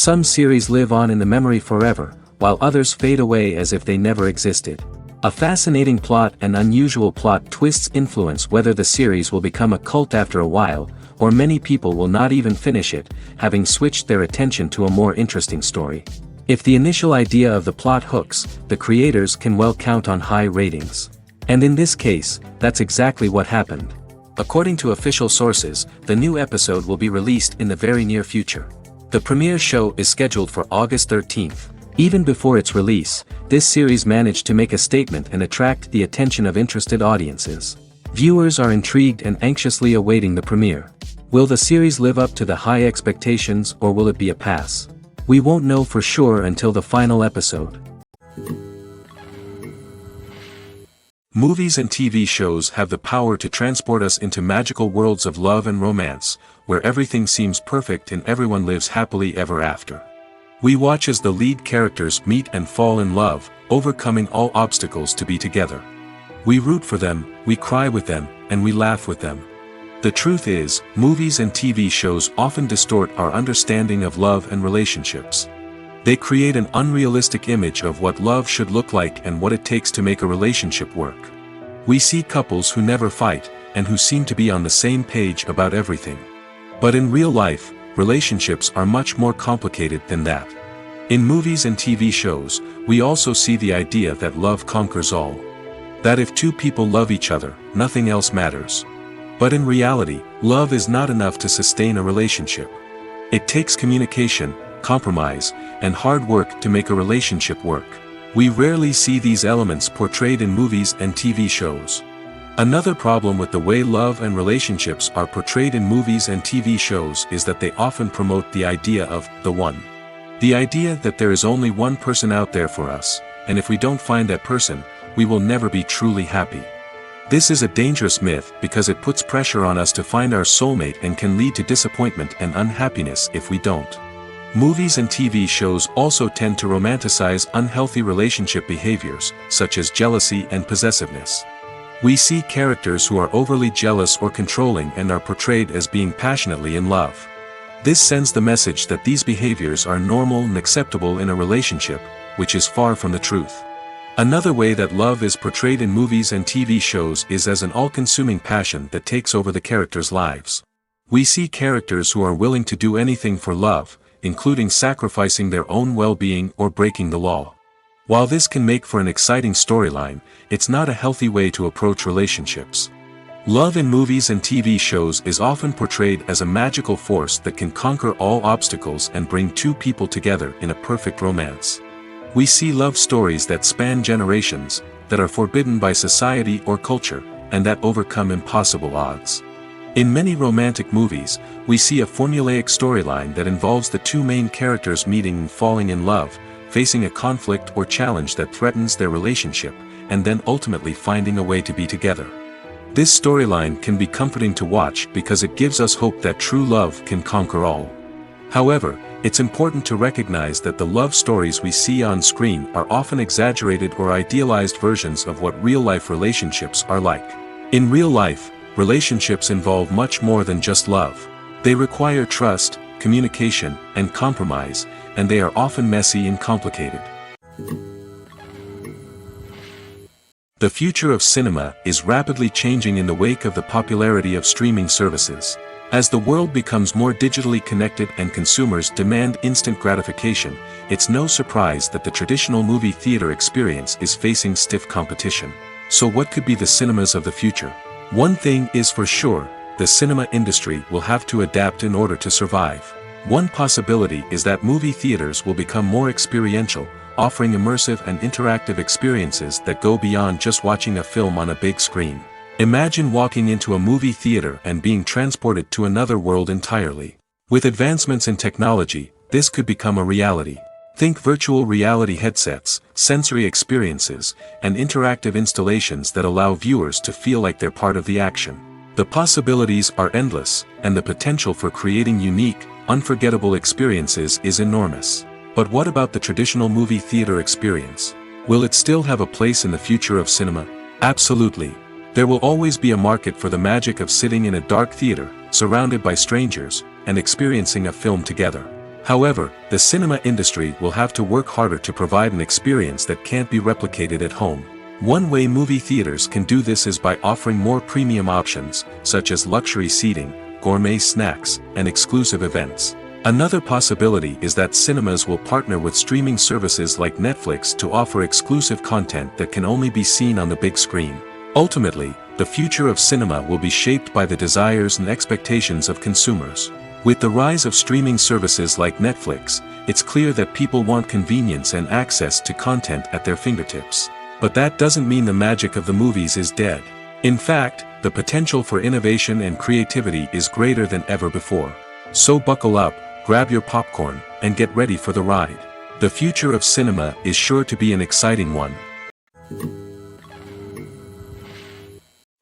Some series live on in the memory forever, while others fade away as if they never existed. A fascinating plot and unusual plot twists influence whether the series will become a cult after a while, or many people will not even finish it, having switched their attention to a more interesting story. If the initial idea of the plot hooks, the creators can well count on high ratings. And in this case, that's exactly what happened. According to official sources, the new episode will be released in the very near future. The premiere show is scheduled for August 13th. Even before its release, this series managed to make a statement and attract the attention of interested audiences. Viewers are intrigued and anxiously awaiting the premiere. Will the series live up to the high expectations, or will it be a pass? We won't know for sure until the final episode. Movies and TV shows have the power to transport us into magical worlds of love and romance, where everything seems perfect and everyone lives happily ever after. We watch as the lead characters meet and fall in love, overcoming all obstacles to be together. We root for them, we cry with them, and we laugh with them. The truth is, movies and TV shows often distort our understanding of love and relationships. They create an unrealistic image of what love should look like and what it takes to make a relationship work. We see couples who never fight, and who seem to be on the same page about everything. But in real life, relationships are much more complicated than that. In movies and TV shows, we also see the idea that love conquers all. That if two people love each other, nothing else matters. But in reality, love is not enough to sustain a relationship. It takes communication, compromise, and hard work to make a relationship work. We rarely see these elements portrayed in movies and TV shows. Another problem with the way love and relationships are portrayed in movies and TV shows is that they often promote the idea of the one. The idea that there is only one person out there for us, and if we don't find that person, we will never be truly happy. This is a dangerous myth because it puts pressure on us to find our soulmate and can lead to disappointment and unhappiness if we don't. Movies and TV shows also tend to romanticize unhealthy relationship behaviors, such as jealousy and possessiveness. We see characters who are overly jealous or controlling and are portrayed as being passionately in love. This sends the message that these behaviors are normal and acceptable in a relationship, which is far from the truth. Another way that love is portrayed in movies and TV shows is as an all-consuming passion that takes over the characters' lives. We see characters who are willing to do anything for love, including sacrificing their own well-being or breaking the law. While this can make for an exciting storyline, it's not a healthy way to approach relationships. Love in movies and TV shows is often portrayed as a magical force that can conquer all obstacles and bring two people together in a perfect romance. We see love stories that span generations, that are forbidden by society or culture, and that overcome impossible odds. In many romantic movies, we see a formulaic storyline that involves the two main characters meeting and falling in love, facing a conflict or challenge that threatens their relationship, and then ultimately finding a way to be together. This storyline can be comforting to watch because it gives us hope that true love can conquer all. However, it's important to recognize that the love stories we see on screen are often exaggerated or idealized versions of what real-life relationships are like. In real life, relationships involve much more than just love. They require trust, communication, and compromise, and they are often messy and complicated. The future of cinema is rapidly changing in the wake of the popularity of streaming services. As the world becomes more digitally connected and consumers demand instant gratification, it's no surprise that the traditional movie theater experience is facing stiff competition. So what could be the cinemas of the future? One thing is for sure, the cinema industry will have to adapt in order to survive. One possibility is that movie theaters will become more experiential, offering immersive and interactive experiences that go beyond just watching a film on a big screen. Imagine walking into a movie theater and being transported to another world entirely. With advancements in technology, this could become a reality. Think virtual reality headsets, sensory experiences, and interactive installations that allow viewers to feel like they're part of the action. The possibilities are endless, and the potential for creating unique, unforgettable experiences is enormous. But what about the traditional movie theater experience? Will it still have a place in the future of cinema? Absolutely. There will always be a market for the magic of sitting in a dark theater, surrounded by strangers, and experiencing a film together. However, the cinema industry will have to work harder to provide an experience that can't be replicated at home. One way movie theaters can do this is by offering more premium options, such as luxury seating, gourmet snacks, and exclusive events. Another possibility is that cinemas will partner with streaming services like Netflix to offer exclusive content that can only be seen on the big screen. Ultimately, the future of cinema will be shaped by the desires and expectations of consumers. With the rise of streaming services like Netflix, it's clear that people want convenience and access to content at their fingertips. But that doesn't mean the magic of the movies is dead. In fact, the potential for innovation and creativity is greater than ever before. So buckle up, grab your popcorn, and get ready for the ride. The future of cinema is sure to be an exciting one.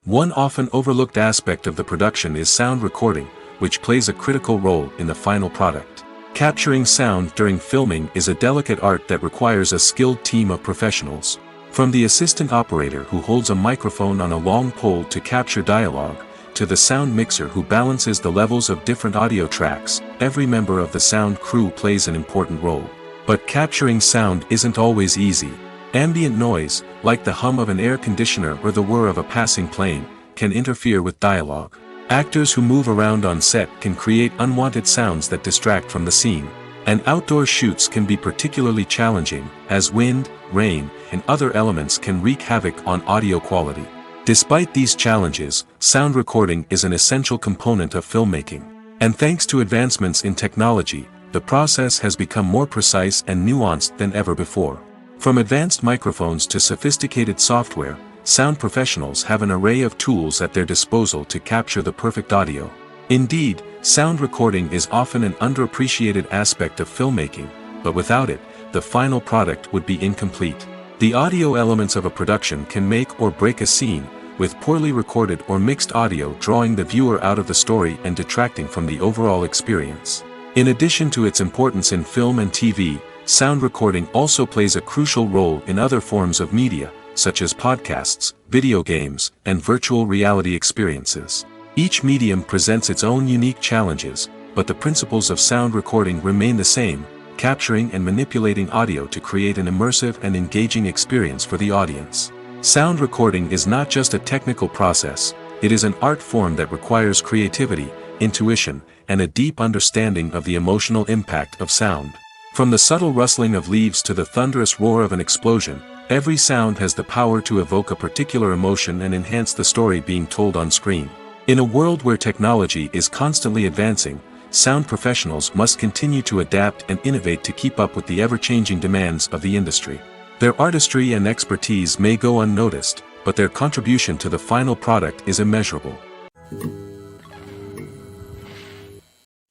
One often overlooked aspect of the production is sound recording, which plays a critical role in the final product. Capturing sound during filming is a delicate art that requires a skilled team of professionals. From the assistant operator who holds a microphone on a long pole to capture dialogue, to the sound mixer who balances the levels of different audio tracks, every member of the sound crew plays an important role. But capturing sound isn't always easy. Ambient noise, like the hum of an air conditioner or the whir of a passing plane, can interfere with dialogue. Actors who move around on set can create unwanted sounds that distract from the scene. And outdoor shoots can be particularly challenging, as wind, rain, and other elements can wreak havoc on audio quality. Despite these challenges, sound recording is an essential component of filmmaking. And thanks to advancements in technology, the process has become more precise and nuanced than ever before. From advanced microphones to sophisticated software, sound professionals have an array of tools at their disposal to capture the perfect audio. Indeed, sound recording is often an underappreciated aspect of filmmaking, but without it, the final product would be incomplete. The audio elements of a production can make or break a scene, with poorly recorded or mixed audio drawing the viewer out of the story and detracting from the overall experience. In addition to its importance in film and TV, sound recording also plays a crucial role in other forms of media, such as podcasts, video games, and virtual reality experiences. Each medium presents its own unique challenges, but the principles of sound recording remain the same: capturing and manipulating audio to create an immersive and engaging experience for the audience. Sound recording is not just a technical process, it is an art form that requires creativity, intuition, and a deep understanding of the emotional impact of sound. From the subtle rustling of leaves to the thunderous roar of an explosion, every sound has the power to evoke a particular emotion and enhance the story being told on screen. In a world where technology is constantly advancing, sound professionals must continue to adapt and innovate to keep up with the ever-changing demands of the industry. Their artistry and expertise may go unnoticed, but their contribution to the final product is immeasurable.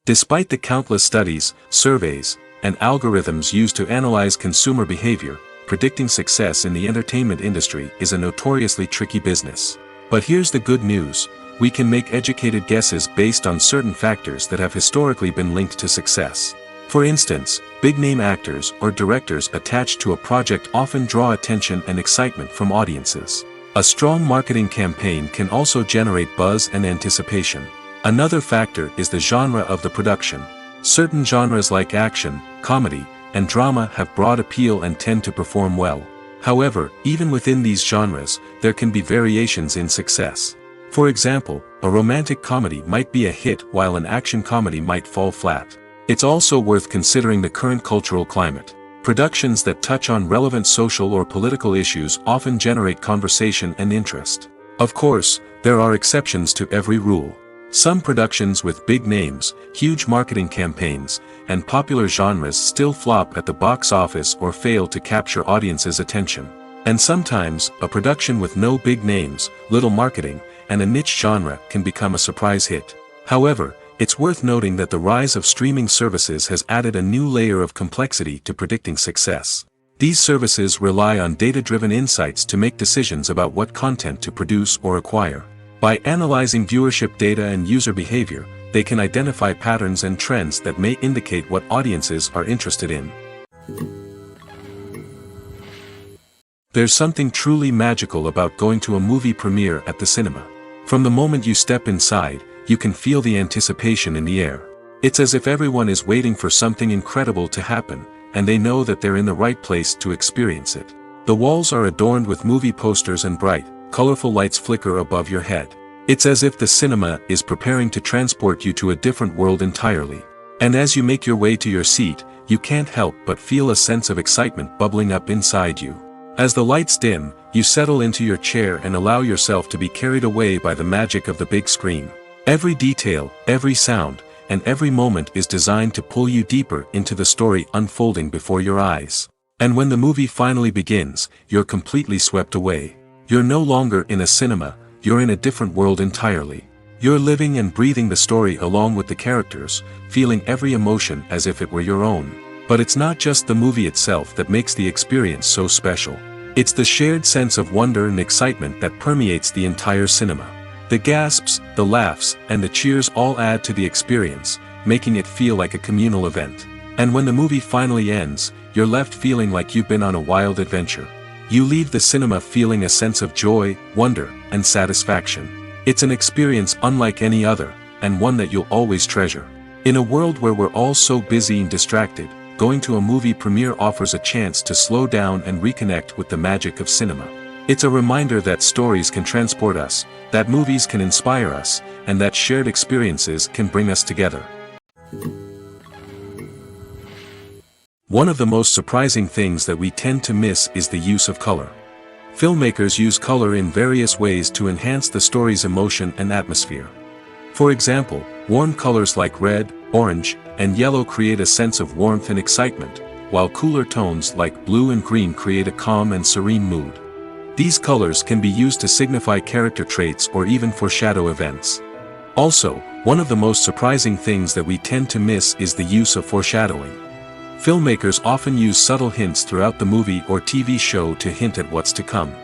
Despite the countless studies, surveys, and algorithms used to analyze consumer behavior, predicting success in the entertainment industry is a notoriously tricky business. But here's the good news: we can make educated guesses based on certain factors that have historically been linked to success. For instance, big-name actors or directors attached to a project often draw attention and excitement from audiences. A strong marketing campaign can also generate buzz and anticipation. Another factor is the genre of the production. Certain genres like action, comedy, and drama have broad appeal and tend to perform well. However, even within these genres, there can be variations in success. For example, a romantic comedy might be a hit while an action comedy might fall flat. It's also worth considering the current cultural climate. Productions that touch on relevant social or political issues often generate conversation and interest. Of course, there are exceptions to every rule. Some productions with big names, huge marketing campaigns, and popular genres still flop at the box office or fail to capture audiences' attention. And sometimes, a production with no big names, little marketing, and a niche genre can become a surprise hit. However, it's worth noting that the rise of streaming services has added a new layer of complexity to predicting success. These services rely on data-driven insights to make decisions about what content to produce or acquire. By analyzing viewership data and user behavior, they can identify patterns and trends that may indicate what audiences are interested in. There's something truly magical about going to a movie premiere at the cinema. From the moment you step inside, you can feel the anticipation in the air. It's as if everyone is waiting for something incredible to happen, and they know that they're in the right place to experience it. The walls are adorned with movie posters and bright, colorful lights flicker above your head. It's as if the cinema is preparing to transport you to a different world entirely. And as you make your way to your seat, you can't help but feel a sense of excitement bubbling up inside you. As the lights dim, you settle into your chair and allow yourself to be carried away by the magic of the big screen. Every detail, every sound, and every moment is designed to pull you deeper into the story unfolding before your eyes. And when the movie finally begins, you're completely swept away. You're no longer in a cinema, you're in a different world entirely. You're living and breathing the story along with the characters, feeling every emotion as if it were your own. But it's not just the movie itself that makes the experience so special. It's the shared sense of wonder and excitement that permeates the entire cinema. The gasps, the laughs, and the cheers all add to the experience, making it feel like a communal event. And when the movie finally ends, you're left feeling like you've been on a wild adventure. You leave the cinema feeling a sense of joy, wonder, and satisfaction. It's an experience unlike any other, and one that you'll always treasure. In a world where we're all so busy and distracted, going to a movie premiere offers a chance to slow down and reconnect with the magic of cinema. It's a reminder that stories can transport us, that movies can inspire us, and that shared experiences can bring us together. One of the most surprising things that we tend to miss is the use of color. Filmmakers use color in various ways to enhance the story's emotion and atmosphere. For example, warm colors like red, orange, and yellow create a sense of warmth and excitement, while cooler tones like blue and green create a calm and serene mood. These colors can be used to signify character traits or even foreshadow events. Also, one of the most surprising things that we tend to miss is the use of foreshadowing. Filmmakers often use subtle hints throughout the movie or TV show to hint at what's to come.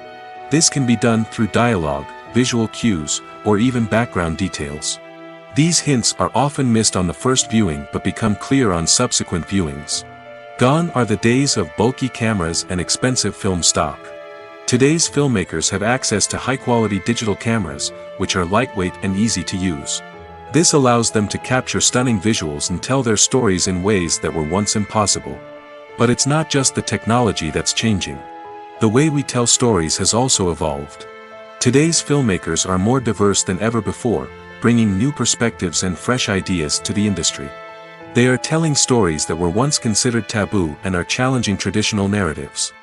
This can be done through dialogue, visual cues, or even background details. These hints are often missed on the first viewing but become clear on subsequent viewings. Gone are the days of bulky cameras and expensive film stock. Today's filmmakers have access to high-quality digital cameras, which are lightweight and easy to use. This allows them to capture stunning visuals and tell their stories in ways that were once impossible. But it's not just the technology that's changing. The way we tell stories has also evolved. Today's filmmakers are more diverse than ever before, bringing new perspectives and fresh ideas to the industry. They are telling stories that were once considered taboo and are challenging traditional narratives.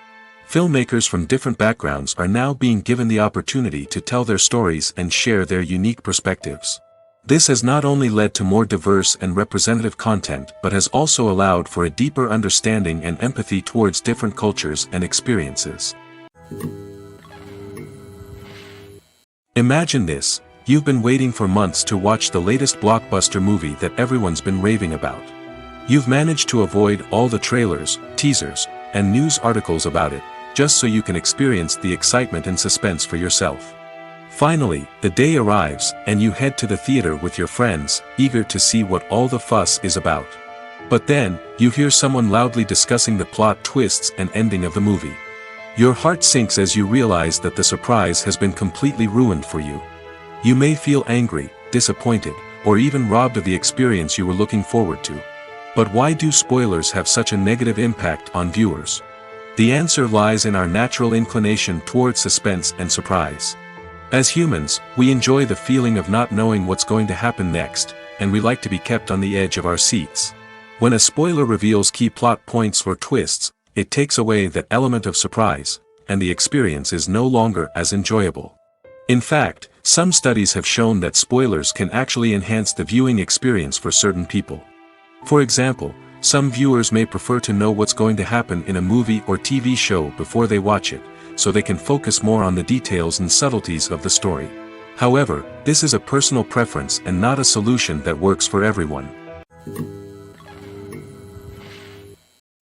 Filmmakers from different backgrounds are now being given the opportunity to tell their stories and share their unique perspectives. This has not only led to more diverse and representative content but has also allowed for a deeper understanding and empathy towards different cultures and experiences. Imagine this, you've been waiting for months to watch the latest blockbuster movie that everyone's been raving about. You've managed to avoid all the trailers, teasers, and news articles about it, just so you can experience the excitement and suspense for yourself. Finally, the day arrives, and you head to the theater with your friends, eager to see what all the fuss is about. But then, you hear someone loudly discussing the plot twists and ending of the movie. Your heart sinks as you realize that the surprise has been completely ruined for you. You may feel angry, disappointed, or even robbed of the experience you were looking forward to. But why do spoilers have such a negative impact on viewers? The answer lies in our natural inclination toward suspense and surprise. As humans, we enjoy the feeling of not knowing what's going to happen next, and we like to be kept on the edge of our seats. When a spoiler reveals key plot points or twists, it takes away that element of surprise, and the experience is no longer as enjoyable. In fact, some studies have shown that spoilers can actually enhance the viewing experience for certain people. For example, some viewers may prefer to know what's going to happen in a movie or TV show before they watch it, so they can focus more on the details and subtleties of the story. However, this is a personal preference and not a solution that works for everyone.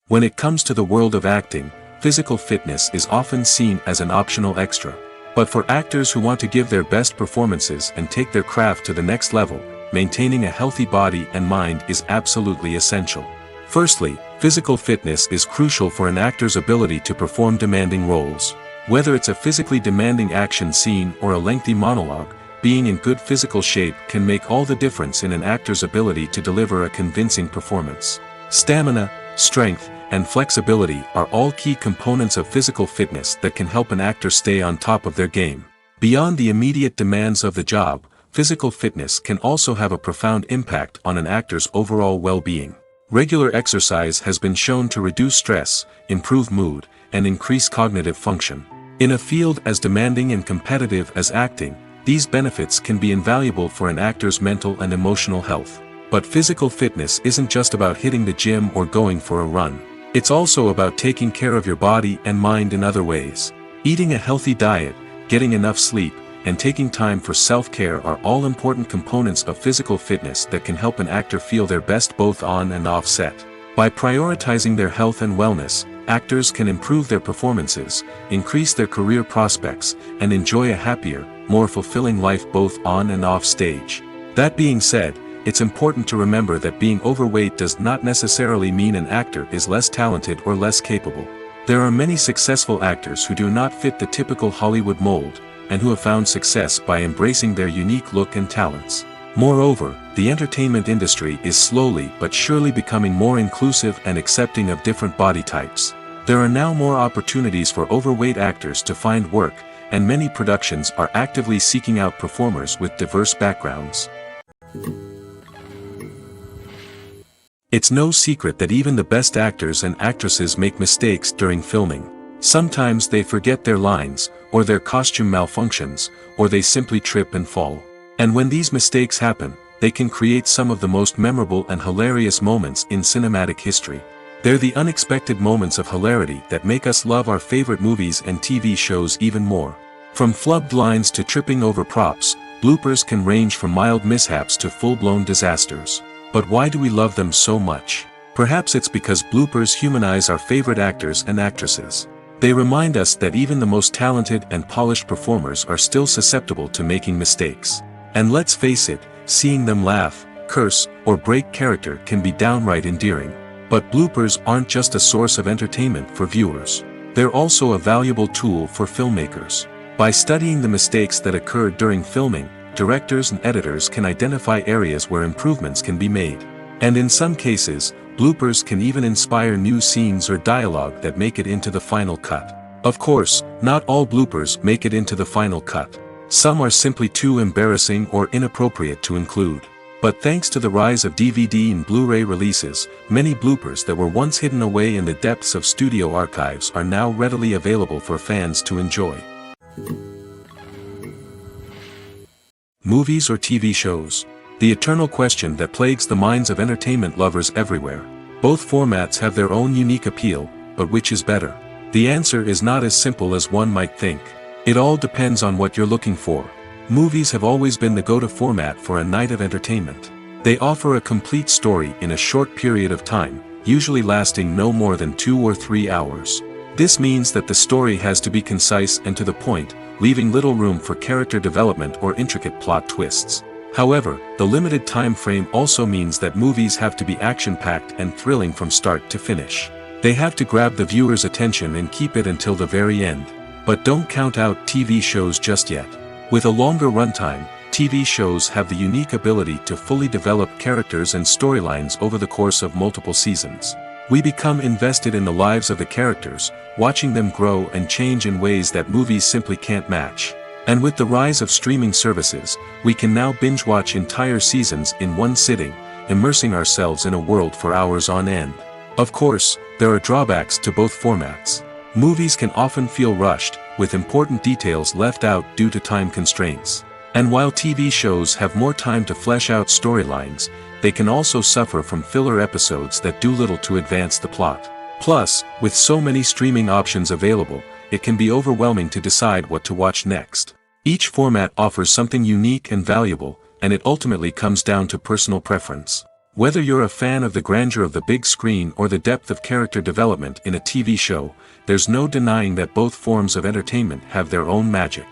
When it comes to the world of acting, physical fitness is often seen as an optional extra. But for actors who want to give their best performances and take their craft to the next level, maintaining a healthy body and mind is absolutely essential. Firstly, physical fitness is crucial for an actor's ability to perform demanding roles. Whether it's a physically demanding action scene or a lengthy monologue, being in good physical shape can make all the difference in an actor's ability to deliver a convincing performance. Stamina, strength, and flexibility are all key components of physical fitness that can help an actor stay on top of their game. Beyond the immediate demands of the job, physical fitness can also have a profound impact on an actor's overall well-being. Regular exercise has been shown to reduce stress, improve mood, and increase cognitive function. In a field as demanding and competitive as acting, these benefits can be invaluable for an actor's mental and emotional health. But physical fitness isn't just about hitting the gym or going for a run. It's also about taking care of your body and mind in other ways. Eating a healthy diet, getting enough sleep, and taking time for self-care are all important components of physical fitness that can help an actor feel their best both on and off set. By prioritizing their health and wellness, actors can improve their performances, increase their career prospects, and enjoy a happier, more fulfilling life both on and off stage. That being said, it's important to remember that being overweight does not necessarily mean an actor is less talented or less capable. There are many successful actors who do not fit the typical Hollywood mold, and who have found success by embracing their unique look and talents. Moreover, the entertainment industry is slowly but surely becoming more inclusive and accepting of different body types. There are now more opportunities for overweight actors to find work, and many productions are actively seeking out performers with diverse backgrounds. It's no secret that even the best actors and actresses make mistakes during filming. Sometimes they forget their lines, or their costume malfunctions, or they simply trip and fall. And when these mistakes happen, they can create some of the most memorable and hilarious moments in cinematic history. They're the unexpected moments of hilarity that make us love our favorite movies and TV shows even more. From flubbed lines to tripping over props, bloopers can range from mild mishaps to full-blown disasters. But why do we love them so much? Perhaps it's because bloopers humanize our favorite actors and actresses. They remind us that even the most talented and polished performers are still susceptible to making mistakes. And let's face it, seeing them laugh, curse, or break character can be downright endearing. But bloopers aren't just a source of entertainment for viewers. They're also a valuable tool for filmmakers. By studying the mistakes that occurred during filming, directors and editors can identify areas where improvements can be made. And in some cases, bloopers can even inspire new scenes or dialogue that make it into the final cut. Of course, not all bloopers make it into the final cut. Some are simply too embarrassing or inappropriate to include. But thanks to the rise of DVD and Blu-ray releases, many bloopers that were once hidden away in the depths of studio archives are now readily available for fans to enjoy. Movies or TV shows? The eternal question that plagues the minds of entertainment lovers everywhere. Both formats have their own unique appeal, but which is better? The answer is not as simple as one might think. It all depends on what you're looking for. Movies have always been the go-to format for a night of entertainment. They offer a complete story in a short period of time, usually lasting no more than 2 or 3 hours. This means that the story has to be concise and to the point, leaving little room for character development or intricate plot twists. However, the limited time frame also means that movies have to be action-packed and thrilling from start to finish. They have to grab the viewer's attention and keep it until the very end. But don't count out TV shows just yet. With a longer runtime, TV shows have the unique ability to fully develop characters and storylines over the course of multiple seasons. We become invested in the lives of the characters, watching them grow and change in ways that movies simply can't match. And with the rise of streaming services, we can now binge-watch entire seasons in one sitting, immersing ourselves in a world for hours on end. Of course, there are drawbacks to both formats. Movies can often feel rushed, with important details left out due to time constraints. And while TV shows have more time to flesh out storylines, they can also suffer from filler episodes that do little to advance the plot. Plus, with so many streaming options available, it can be overwhelming to decide what to watch next. Each format offers something unique and valuable, and it ultimately comes down to personal preference. Whether you're a fan of the grandeur of the big screen or the depth of character development in a TV show, there's no denying that both forms of entertainment have their own magic.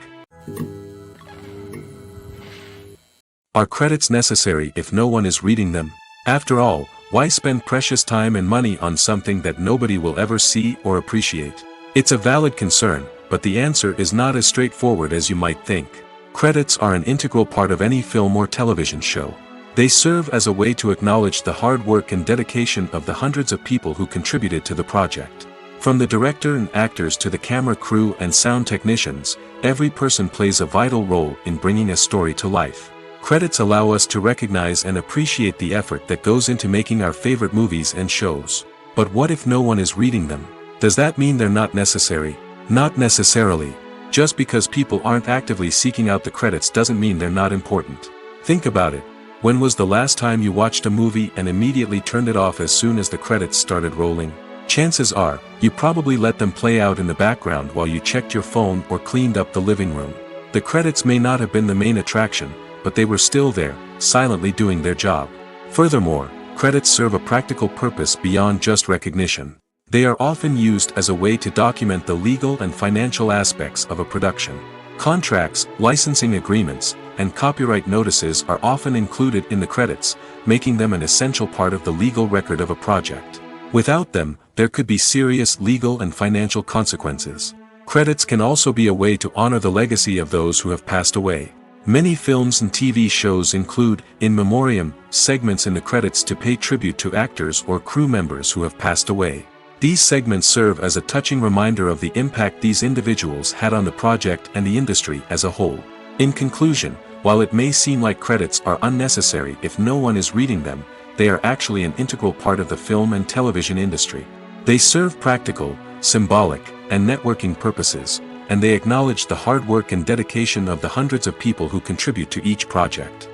Are credits necessary if no one is reading them? After all, why spend precious time and money on something that nobody will ever see or appreciate? It's a valid concern, but the answer is not as straightforward as you might think. Credits are an integral part of any film or television show. They serve as a way to acknowledge the hard work and dedication of the hundreds of people who contributed to the project. From the director and actors to the camera crew and sound technicians, every person plays a vital role in bringing a story to life. Credits allow us to recognize and appreciate the effort that goes into making our favorite movies and shows. But what if no one is reading them? Does that mean they're not necessary? Not necessarily. Just because people aren't actively seeking out the credits doesn't mean they're not important. Think about it. When was the last time you watched a movie and immediately turned it off as soon as the credits started rolling? Chances are, you probably let them play out in the background while you checked your phone or cleaned up the living room. The credits may not have been the main attraction, but they were still there, silently doing their job. Furthermore, credits serve a practical purpose beyond just recognition. They are often used as a way to document the legal and financial aspects of a production. Contracts, licensing agreements, and copyright notices are often included in the credits, making them an essential part of the legal record of a project. Without them, there could be serious legal and financial consequences. Credits can also be a way to honor the legacy of those who have passed away. Many films and TV shows include, in memoriam, segments in the credits to pay tribute to actors or crew members who have passed away. These segments serve as a touching reminder of the impact these individuals had on the project and the industry as a whole. In conclusion, while it may seem like credits are unnecessary if no one is reading them, they are actually an integral part of the film and television industry. They serve practical, symbolic, and networking purposes, and they acknowledge the hard work and dedication of the hundreds of people who contribute to each project.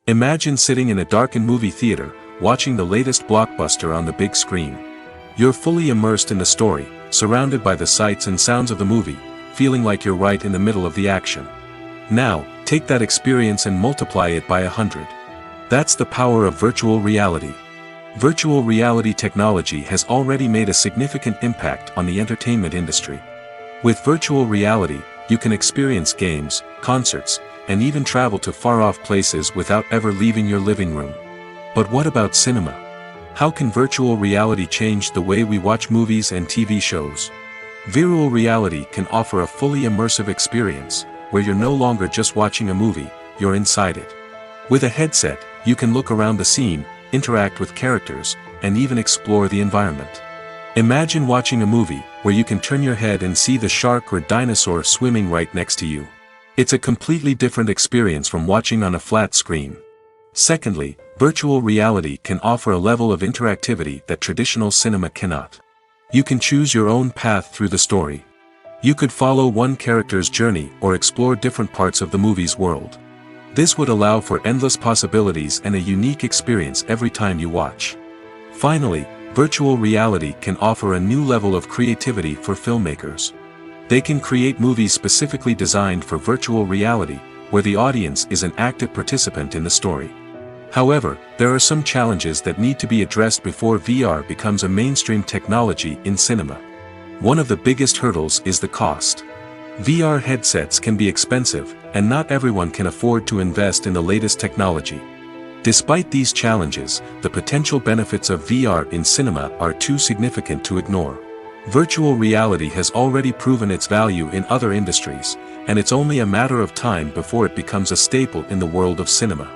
Imagine sitting in a darkened movie theater, watching the latest blockbuster on the big screen. You're fully immersed in the story, surrounded by the sights and sounds of the movie, feeling like you're right in the middle of the action. Now, take that experience and multiply it by 100. That's the power of virtual reality. Virtual reality technology has already made a significant impact on the entertainment industry. With virtual reality, you can experience games, concerts, and even travel to far-off places without ever leaving your living room. But what about cinema? How can virtual reality change the way we watch movies and TV shows? Virtual reality can offer a fully immersive experience, where you're no longer just watching a movie, you're inside it. With a headset, you can look around the scene, interact with characters, and even explore the environment. Imagine watching a movie where you can turn your head and see the shark or dinosaur swimming right next to you. It's a completely different experience from watching on a flat screen. Secondly, virtual reality can offer a level of interactivity that traditional cinema cannot. You can choose your own path through the story. You could follow one character's journey or explore different parts of the movie's world. This would allow for endless possibilities and a unique experience every time you watch. Finally, virtual reality can offer a new level of creativity for filmmakers. They can create movies specifically designed for virtual reality, where the audience is an active participant in the story. However, there are some challenges that need to be addressed before VR becomes a mainstream technology in cinema. One of the biggest hurdles is the cost. VR headsets can be expensive, and not everyone can afford to invest in the latest technology. Despite these challenges, the potential benefits of VR in cinema are too significant to ignore. Virtual reality has already proven its value in other industries, and it's only a matter of time before it becomes a staple in the world of cinema.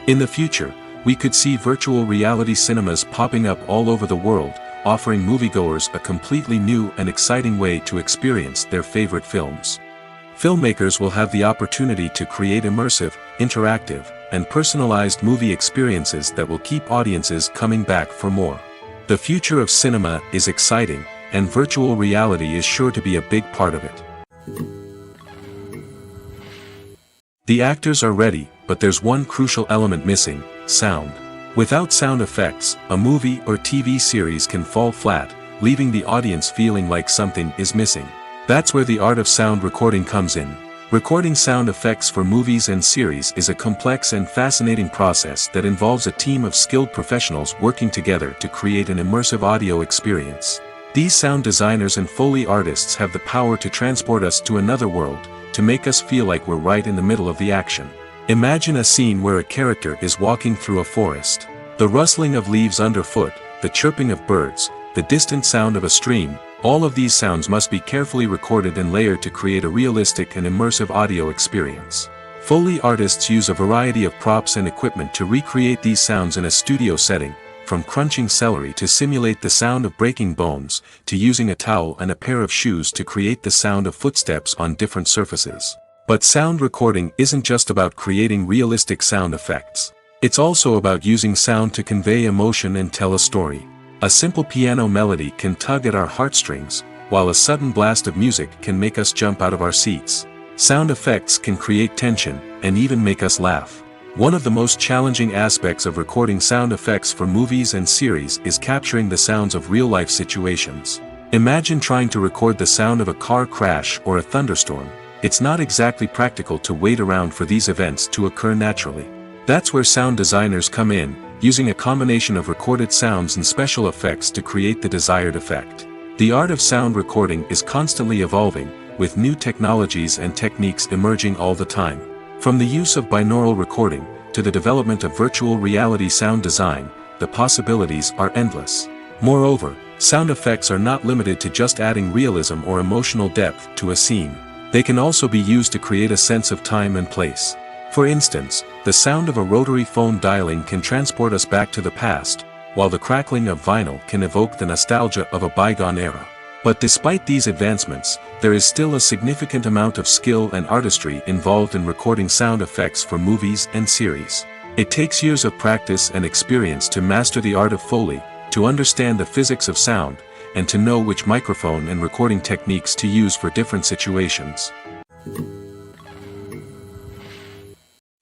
In the future, we could see virtual reality cinemas popping up all over the world, offering moviegoers a completely new and exciting way to experience their favorite films. Filmmakers will have the opportunity to create immersive, interactive, and personalized movie experiences that will keep audiences coming back for more. The future of cinema is exciting, and virtual reality is sure to be a big part of it. The actors are ready, but there's one crucial element missing: sound. Without sound effects, a movie or TV series can fall flat, leaving the audience feeling like something is missing. That's where the art of sound recording comes in. Recording sound effects for movies and series is a complex and fascinating process that involves a team of skilled professionals working together to create an immersive audio experience. These sound designers and Foley artists have the power to transport us to another world, to make us feel like we're right in the middle of the action. Imagine a scene where a character is walking through a forest. The rustling of leaves underfoot, the chirping of birds, the distant sound of a stream, All of these sounds must be carefully recorded and layered to create a realistic and immersive audio experience. Foley artists use a variety of props and equipment to recreate these sounds in a studio setting, from crunching celery to simulate the sound of breaking bones, to using a towel and a pair of shoes to create the sound of footsteps on different surfaces. But sound recording isn't just about creating realistic sound effects. It's also about using sound to convey emotion and tell a story. A simple piano melody can tug at our heartstrings, while a sudden blast of music can make us jump out of our seats. Sound effects can create tension, and even make us laugh. One of the most challenging aspects of recording sound effects for movies and series is capturing the sounds of real-life situations. Imagine trying to record the sound of a car crash or a thunderstorm. It's not exactly practical to wait around for these events to occur naturally. That's where sound designers come in, using a combination of recorded sounds and special effects to create the desired effect. The art of sound recording is constantly evolving, with new technologies and techniques emerging all the time. From the use of binaural recording, to the development of virtual reality sound design, the possibilities are endless. Moreover, sound effects are not limited to just adding realism or emotional depth to a scene. They can also be used to create a sense of time and place. For instance, the sound of a rotary phone dialing can transport us back to the past, while the crackling of vinyl can evoke the nostalgia of a bygone era. But despite these advancements, there is still a significant amount of skill and artistry involved in recording sound effects for movies and series. It takes years of practice and experience to master the art of Foley, to understand the physics of sound, and to know which microphone and recording techniques to use for different situations.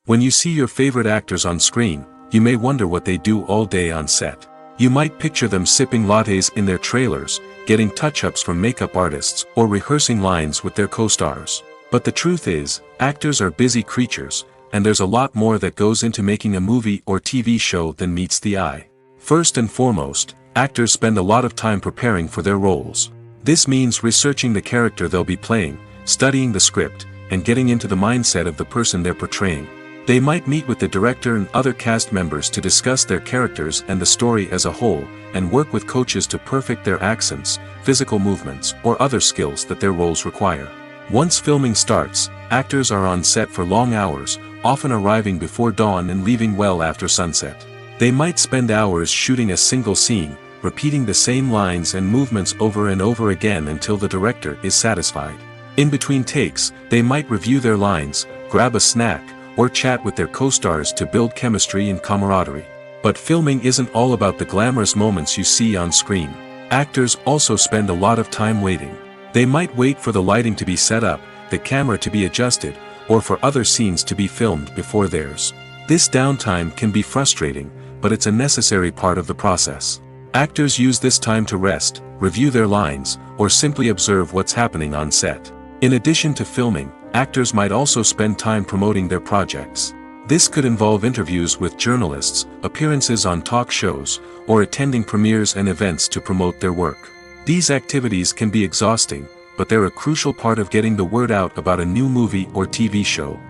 When you see your favorite actors on screen, you may wonder what they do all day on set. You might picture them sipping lattes in their trailers, getting touch-ups from makeup artists, or rehearsing lines with their co-stars. But the truth is, actors are busy creatures, and there's a lot more that goes into making a movie or TV show than meets the eye. First and foremost, actors spend a lot of time preparing for their roles. This means researching the character they'll be playing, studying the script, and getting into the mindset of the person they're portraying. They might meet with the director and other cast members to discuss their characters and the story as a whole, and work with coaches to perfect their accents, physical movements, or other skills that their roles require. Once filming starts, actors are on set for long hours, often arriving before dawn and leaving well after sunset. They might spend hours shooting a single scene, repeating the same lines and movements over and over again until the director is satisfied. In between takes, they might review their lines, grab a snack, or chat with their co-stars to build chemistry and camaraderie. But filming isn't all about the glamorous moments you see on screen. Actors also spend a lot of time waiting. They might wait for the lighting to be set up, the camera to be adjusted, or for other scenes to be filmed before theirs. This downtime can be frustrating, but it's a necessary part of the process. Actors use this time to rest, review their lines, or simply observe what's happening on set. In addition to filming, actors might also spend time promoting their projects. This could involve interviews with journalists, appearances on talk shows, or attending premieres and events to promote their work. These activities can be exhausting, but they're a crucial part of getting the word out about a new movie or TV show.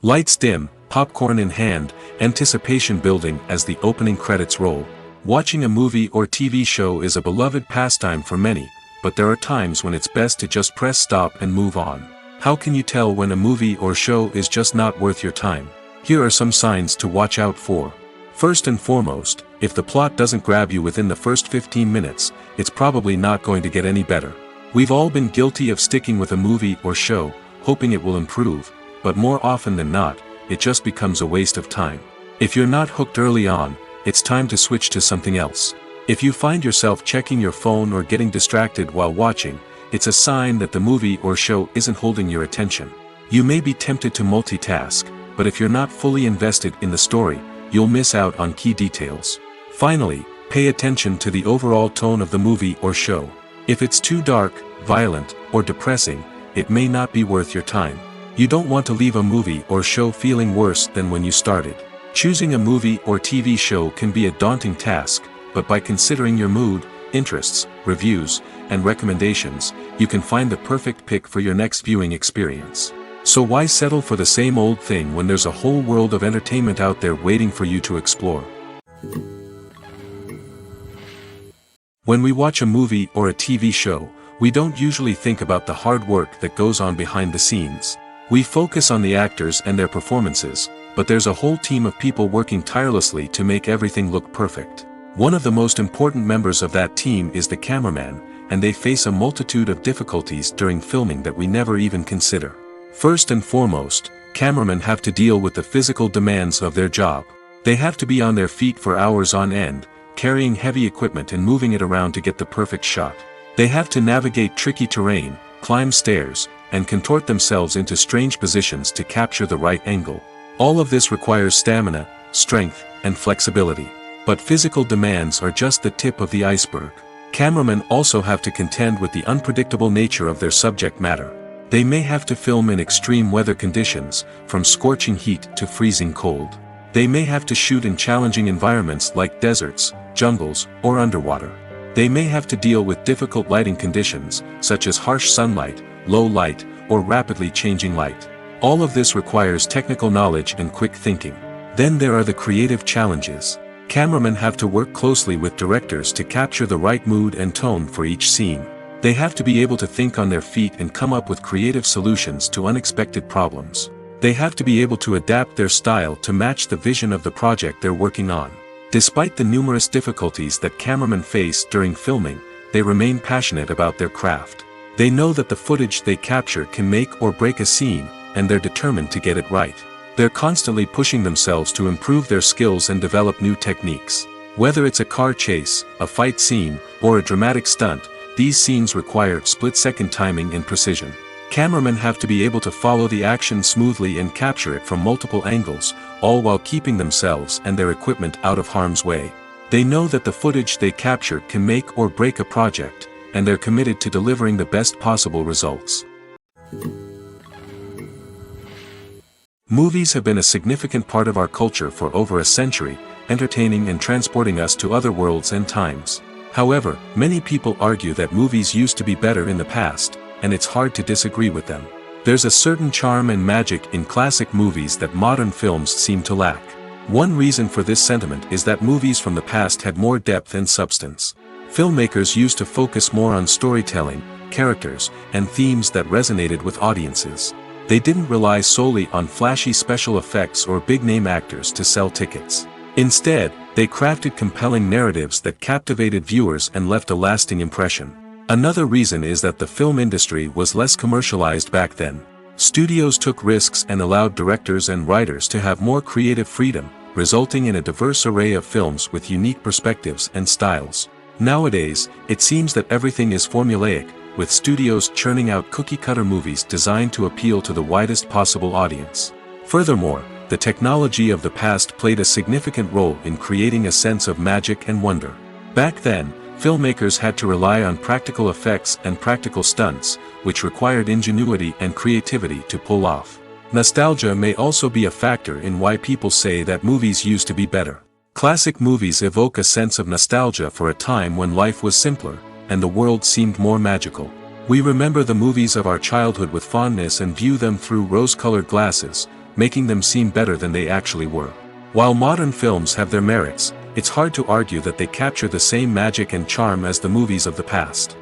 Lights dim, popcorn in hand, anticipation building as the opening credits roll. Watching a movie or TV show is a beloved pastime for many, but there are times when it's best to just press stop and move on. How can you tell when a movie or show is just not worth your time? Here are some signs to watch out for. First and foremost, if the plot doesn't grab you within the first 15 minutes, it's probably not going to get any better. We've all been guilty of sticking with a movie or show, hoping it will improve, but more often than not, it just becomes a waste of time. If you're not hooked early on, it's time to switch to something else. If you find yourself checking your phone or getting distracted while watching, it's a sign that the movie or show isn't holding your attention. You may be tempted to multitask, but if you're not fully invested in the story, you'll miss out on key details. Finally, pay attention to the overall tone of the movie or show. If it's too dark, violent, or depressing, it may not be worth your time. You don't want to leave a movie or show feeling worse than when you started. Choosing a movie or TV show can be a daunting task, but by considering your mood, interests, reviews, and recommendations, you can find the perfect pick for your next viewing experience. So why settle for the same old thing when there's a whole world of entertainment out there waiting for you to explore? When we watch a movie or a TV show, we don't usually think about the hard work that goes on behind the scenes. We focus on the actors and their performances, but there's a whole team of people working tirelessly to make everything look perfect. One of the most important members of that team is the cameraman, and they face a multitude of difficulties during filming that we never even consider. First and foremost, cameramen have to deal with the physical demands of their job. They have to be on their feet for hours on end, carrying heavy equipment and moving it around to get the perfect shot. They have to navigate tricky terrain, climb stairs, and contort themselves into strange positions to capture the right angle. All of this requires stamina, strength, and flexibility. But physical demands are just the tip of the iceberg. Cameramen also have to contend with the unpredictable nature of their subject matter. They may have to film in extreme weather conditions, from scorching heat to freezing cold. They may have to shoot in challenging environments like deserts, jungles, or underwater. They may have to deal with difficult lighting conditions, such as harsh sunlight, low light, or rapidly changing light. All of this requires technical knowledge and quick thinking. Then there are the creative challenges. Cameramen have to work closely with directors to capture the right mood and tone for each scene. They have to be able to think on their feet and come up with creative solutions to unexpected problems. They have to be able to adapt their style to match the vision of the project they're working on. Despite the numerous difficulties that cameramen face during filming, they remain passionate about their craft. They know that the footage they capture can make or break a scene, and they're determined to get it right. They're constantly pushing themselves to improve their skills and develop new techniques. Whether it's a car chase, a fight scene, or a dramatic stunt, these scenes require split-second timing and precision. Cameramen have to be able to follow the action smoothly and capture it from multiple angles, all while keeping themselves and their equipment out of harm's way. They know that the footage they capture can make or break a project, and they're committed to delivering the best possible results. Movies have been a significant part of our culture for over a century, entertaining and transporting us to other worlds and times. However, many people argue that movies used to be better in the past, and it's hard to disagree with them. There's a certain charm and magic in classic movies that modern films seem to lack. One reason for this sentiment is that movies from the past had more depth and substance. Filmmakers used to focus more on storytelling, characters, and themes that resonated with audiences. They didn't rely solely on flashy special effects or big-name actors to sell tickets. Instead, they crafted compelling narratives that captivated viewers and left a lasting impression. Another reason is that the film industry was less commercialized back then. Studios took risks and allowed directors and writers to have more creative freedom, resulting in a diverse array of films with unique perspectives and styles. Nowadays, it seems that everything is formulaic, with studios churning out cookie-cutter movies designed to appeal to the widest possible audience. Furthermore, the technology of the past played a significant role in creating a sense of magic and wonder. Back then, filmmakers had to rely on practical effects and practical stunts, which required ingenuity and creativity to pull off. Nostalgia may also be a factor in why people say that movies used to be better. Classic movies evoke a sense of nostalgia for a time when life was simpler, and the world seemed more magical. We remember the movies of our childhood with fondness and view them through rose-colored glasses, making them seem better than they actually were. While modern films have their merits, it's hard to argue that they capture the same magic and charm as the movies of the past.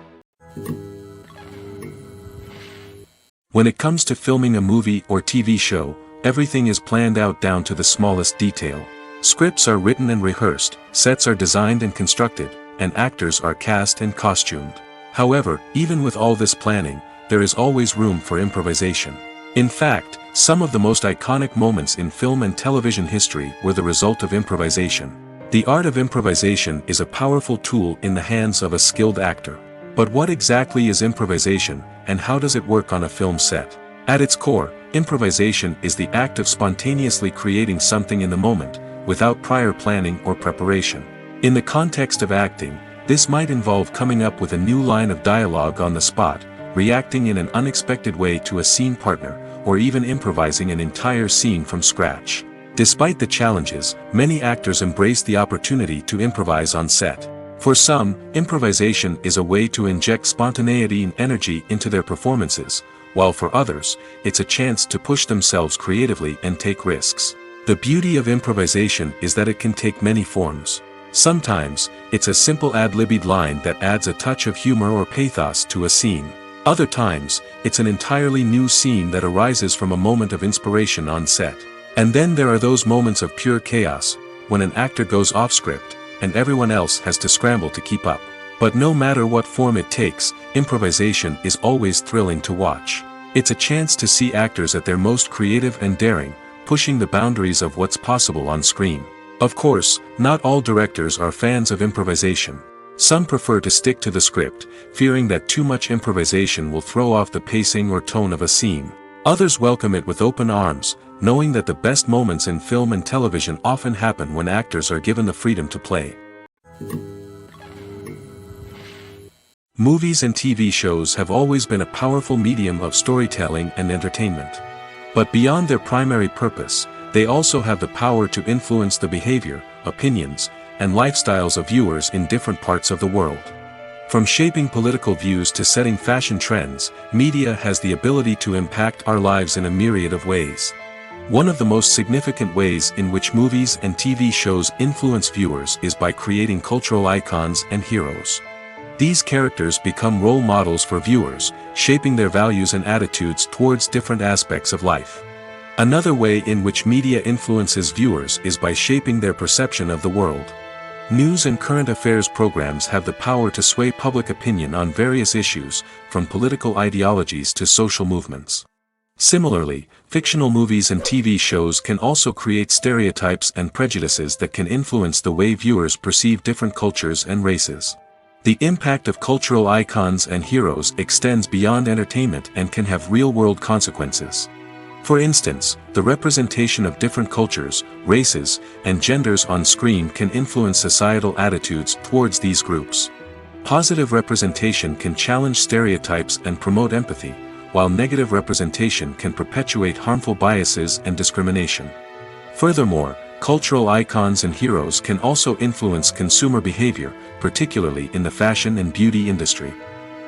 When it comes to filming a movie or TV show, everything is planned out down to the smallest detail. Scripts are written and rehearsed, sets are designed and constructed, and actors are cast and costumed. However, even with all this planning, there is always room for improvisation. In fact, some of the most iconic moments in film and television history were the result of improvisation. The art of improvisation is a powerful tool in the hands of a skilled actor. But what exactly is improvisation, and how does it work on a film set? At its core, improvisation is the act of spontaneously creating something in the moment, without prior planning or preparation. In the context of acting, this might involve coming up with a new line of dialogue on the spot, reacting in an unexpected way to a scene partner, or even improvising an entire scene from scratch. Despite the challenges, many actors embrace the opportunity to improvise on set. For some, improvisation is a way to inject spontaneity and energy into their performances, while for others, it's a chance to push themselves creatively and take risks. The beauty of improvisation is that it can take many forms. Sometimes, it's a simple ad-libbed line that adds a touch of humor or pathos to a scene. Other times, it's an entirely new scene that arises from a moment of inspiration on set. And then there are those moments of pure chaos, when an actor goes off script, and everyone else has to scramble to keep up. But no matter what form it takes, improvisation is always thrilling to watch. It's a chance to see actors at their most creative and daring, pushing the boundaries of what's possible on screen. Of course, not all directors are fans of improvisation. Some prefer to stick to the script, fearing that too much improvisation will throw off the pacing or tone of a scene. Others welcome it with open arms, knowing that the best moments in film and television often happen when actors are given the freedom to play. Movies and TV shows have always been a powerful medium of storytelling and entertainment. But beyond their primary purpose, they also have the power to influence the behavior, opinions, and lifestyles of viewers in different parts of the world. From shaping political views to setting fashion trends, media has the ability to impact our lives in a myriad of ways. One of the most significant ways in which movies and TV shows influence viewers is by creating cultural icons and heroes. These characters become role models for viewers, shaping their values and attitudes towards different aspects of life. Another way in which media influences viewers is by shaping their perception of the world. News and current affairs programs have the power to sway public opinion on various issues, from political ideologies to social movements. Similarly, fictional movies and TV shows can also create stereotypes and prejudices that can influence the way viewers perceive different cultures and races. The impact of cultural icons and heroes extends beyond entertainment and can have real-world consequences. For instance, the representation of different cultures, races, and genders on screen can influence societal attitudes towards these groups. Positive representation can challenge stereotypes and promote empathy, while negative representation can perpetuate harmful biases and discrimination. Furthermore, cultural icons and heroes can also influence consumer behavior, particularly in the fashion and beauty industry.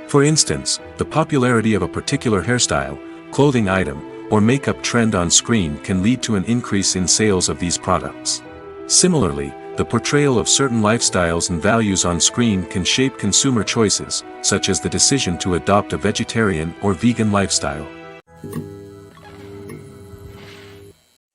For instance, the popularity of a particular hairstyle, clothing item, or makeup trend on screen can lead to an increase in sales of these products. Similarly, the portrayal of certain lifestyles and values on screen can shape consumer choices, such as the decision to adopt a vegetarian or vegan lifestyle.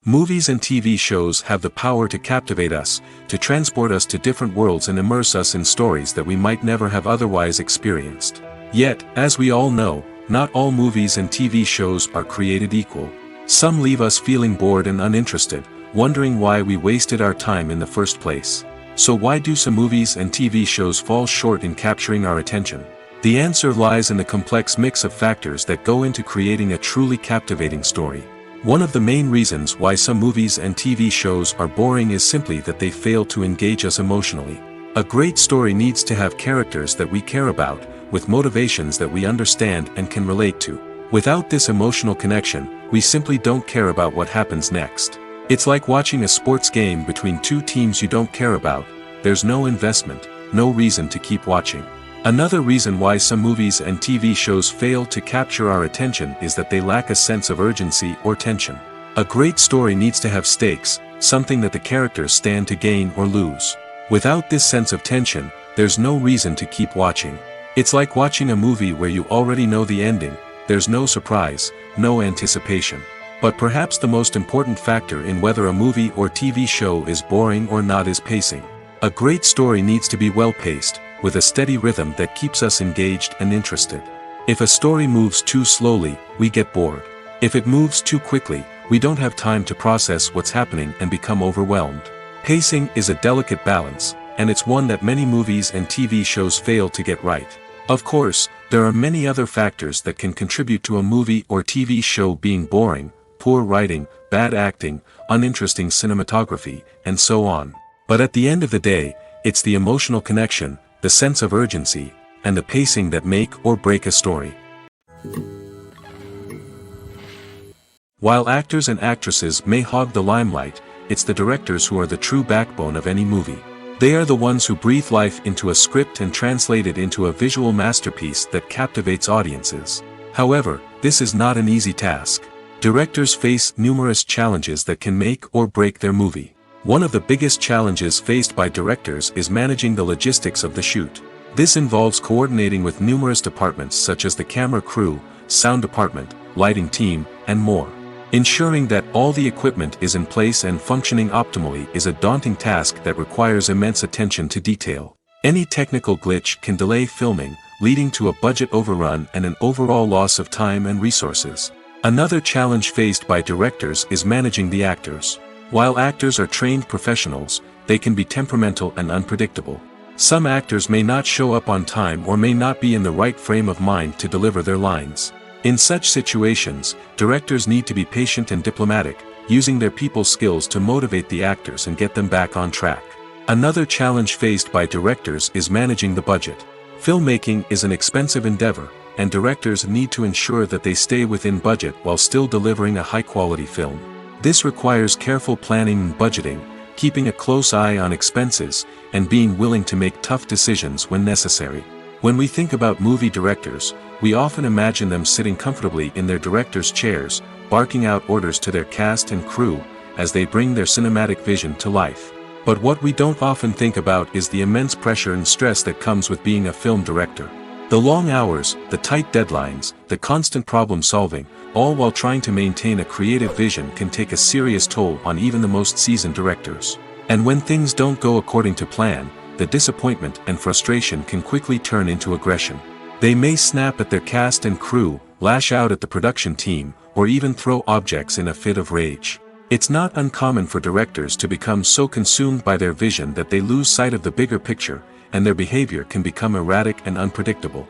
Movies and TV shows have the power to captivate us, to transport us to different worlds and immerse us in stories that we might never have otherwise experienced. Yet, as we all know, not all movies and TV shows are created equal. Some leave us feeling bored and uninterested, wondering why we wasted our time in the first place. So why do some movies and TV shows fall short in capturing our attention? The answer lies in the complex mix of factors that go into creating a truly captivating story. One of the main reasons why some movies and TV shows are boring is simply that they fail to engage us emotionally. A great story needs to have characters that we care about, with motivations that we understand and can relate to. Without this emotional connection, we simply don't care about what happens next. It's like watching a sports game between two teams you don't care about. There's no investment, no reason to keep watching. Another reason why some movies and TV shows fail to capture our attention is that they lack a sense of urgency or tension. A great story needs to have stakes, something that the characters stand to gain or lose. Without this sense of tension, there's no reason to keep watching. It's like watching a movie where you already know the ending. There's no surprise, no anticipation. But perhaps the most important factor in whether a movie or TV show is boring or not is pacing. A great story needs to be well-paced, with a steady rhythm that keeps us engaged and interested. If a story moves too slowly, we get bored. If it moves too quickly, we don't have time to process what's happening and become overwhelmed. Pacing is a delicate balance, and it's one that many movies and TV shows fail to get right. Of course, there are many other factors that can contribute to a movie or TV show being boring: poor writing, bad acting, uninteresting cinematography, and so on. But at the end of the day, it's the emotional connection, the sense of urgency, and the pacing that make or break a story. While actors and actresses may hog the limelight, it's the directors who are the true backbone of any movie. They are the ones who breathe life into a script and translate it into a visual masterpiece that captivates audiences. However, this is not an easy task. Directors face numerous challenges that can make or break their movie. One of the biggest challenges faced by directors is managing the logistics of the shoot. This involves coordinating with numerous departments such as the camera crew, sound department, lighting team, and more. Ensuring that all the equipment is in place and functioning optimally is a daunting task that requires immense attention to detail. Any technical glitch can delay filming, leading to a budget overrun and an overall loss of time and resources. Another challenge faced by directors is managing the actors. While actors are trained professionals, they can be temperamental and unpredictable. Some actors may not show up on time or may not be in the right frame of mind to deliver their lines. In such situations, directors need to be patient and diplomatic, using their people skills to motivate the actors and get them back on track. Another challenge faced by directors is managing the budget. Filmmaking is an expensive endeavor, and directors need to ensure that they stay within budget while still delivering a high-quality film. This requires careful planning and budgeting, keeping a close eye on expenses, and being willing to make tough decisions when necessary. When we think about movie directors, we often imagine them sitting comfortably in their director's chairs, barking out orders to their cast and crew, as they bring their cinematic vision to life. But what we don't often think about is the immense pressure and stress that comes with being a film director. The long hours, the tight deadlines, the constant problem solving, all while trying to maintain a creative vision can take a serious toll on even the most seasoned directors. And when things don't go according to plan, the disappointment and frustration can quickly turn into aggression. They may snap at their cast and crew, lash out at the production team, or even throw objects in a fit of rage. It's not uncommon for directors to become so consumed by their vision that they lose sight of the bigger picture, and their behavior can become erratic and unpredictable.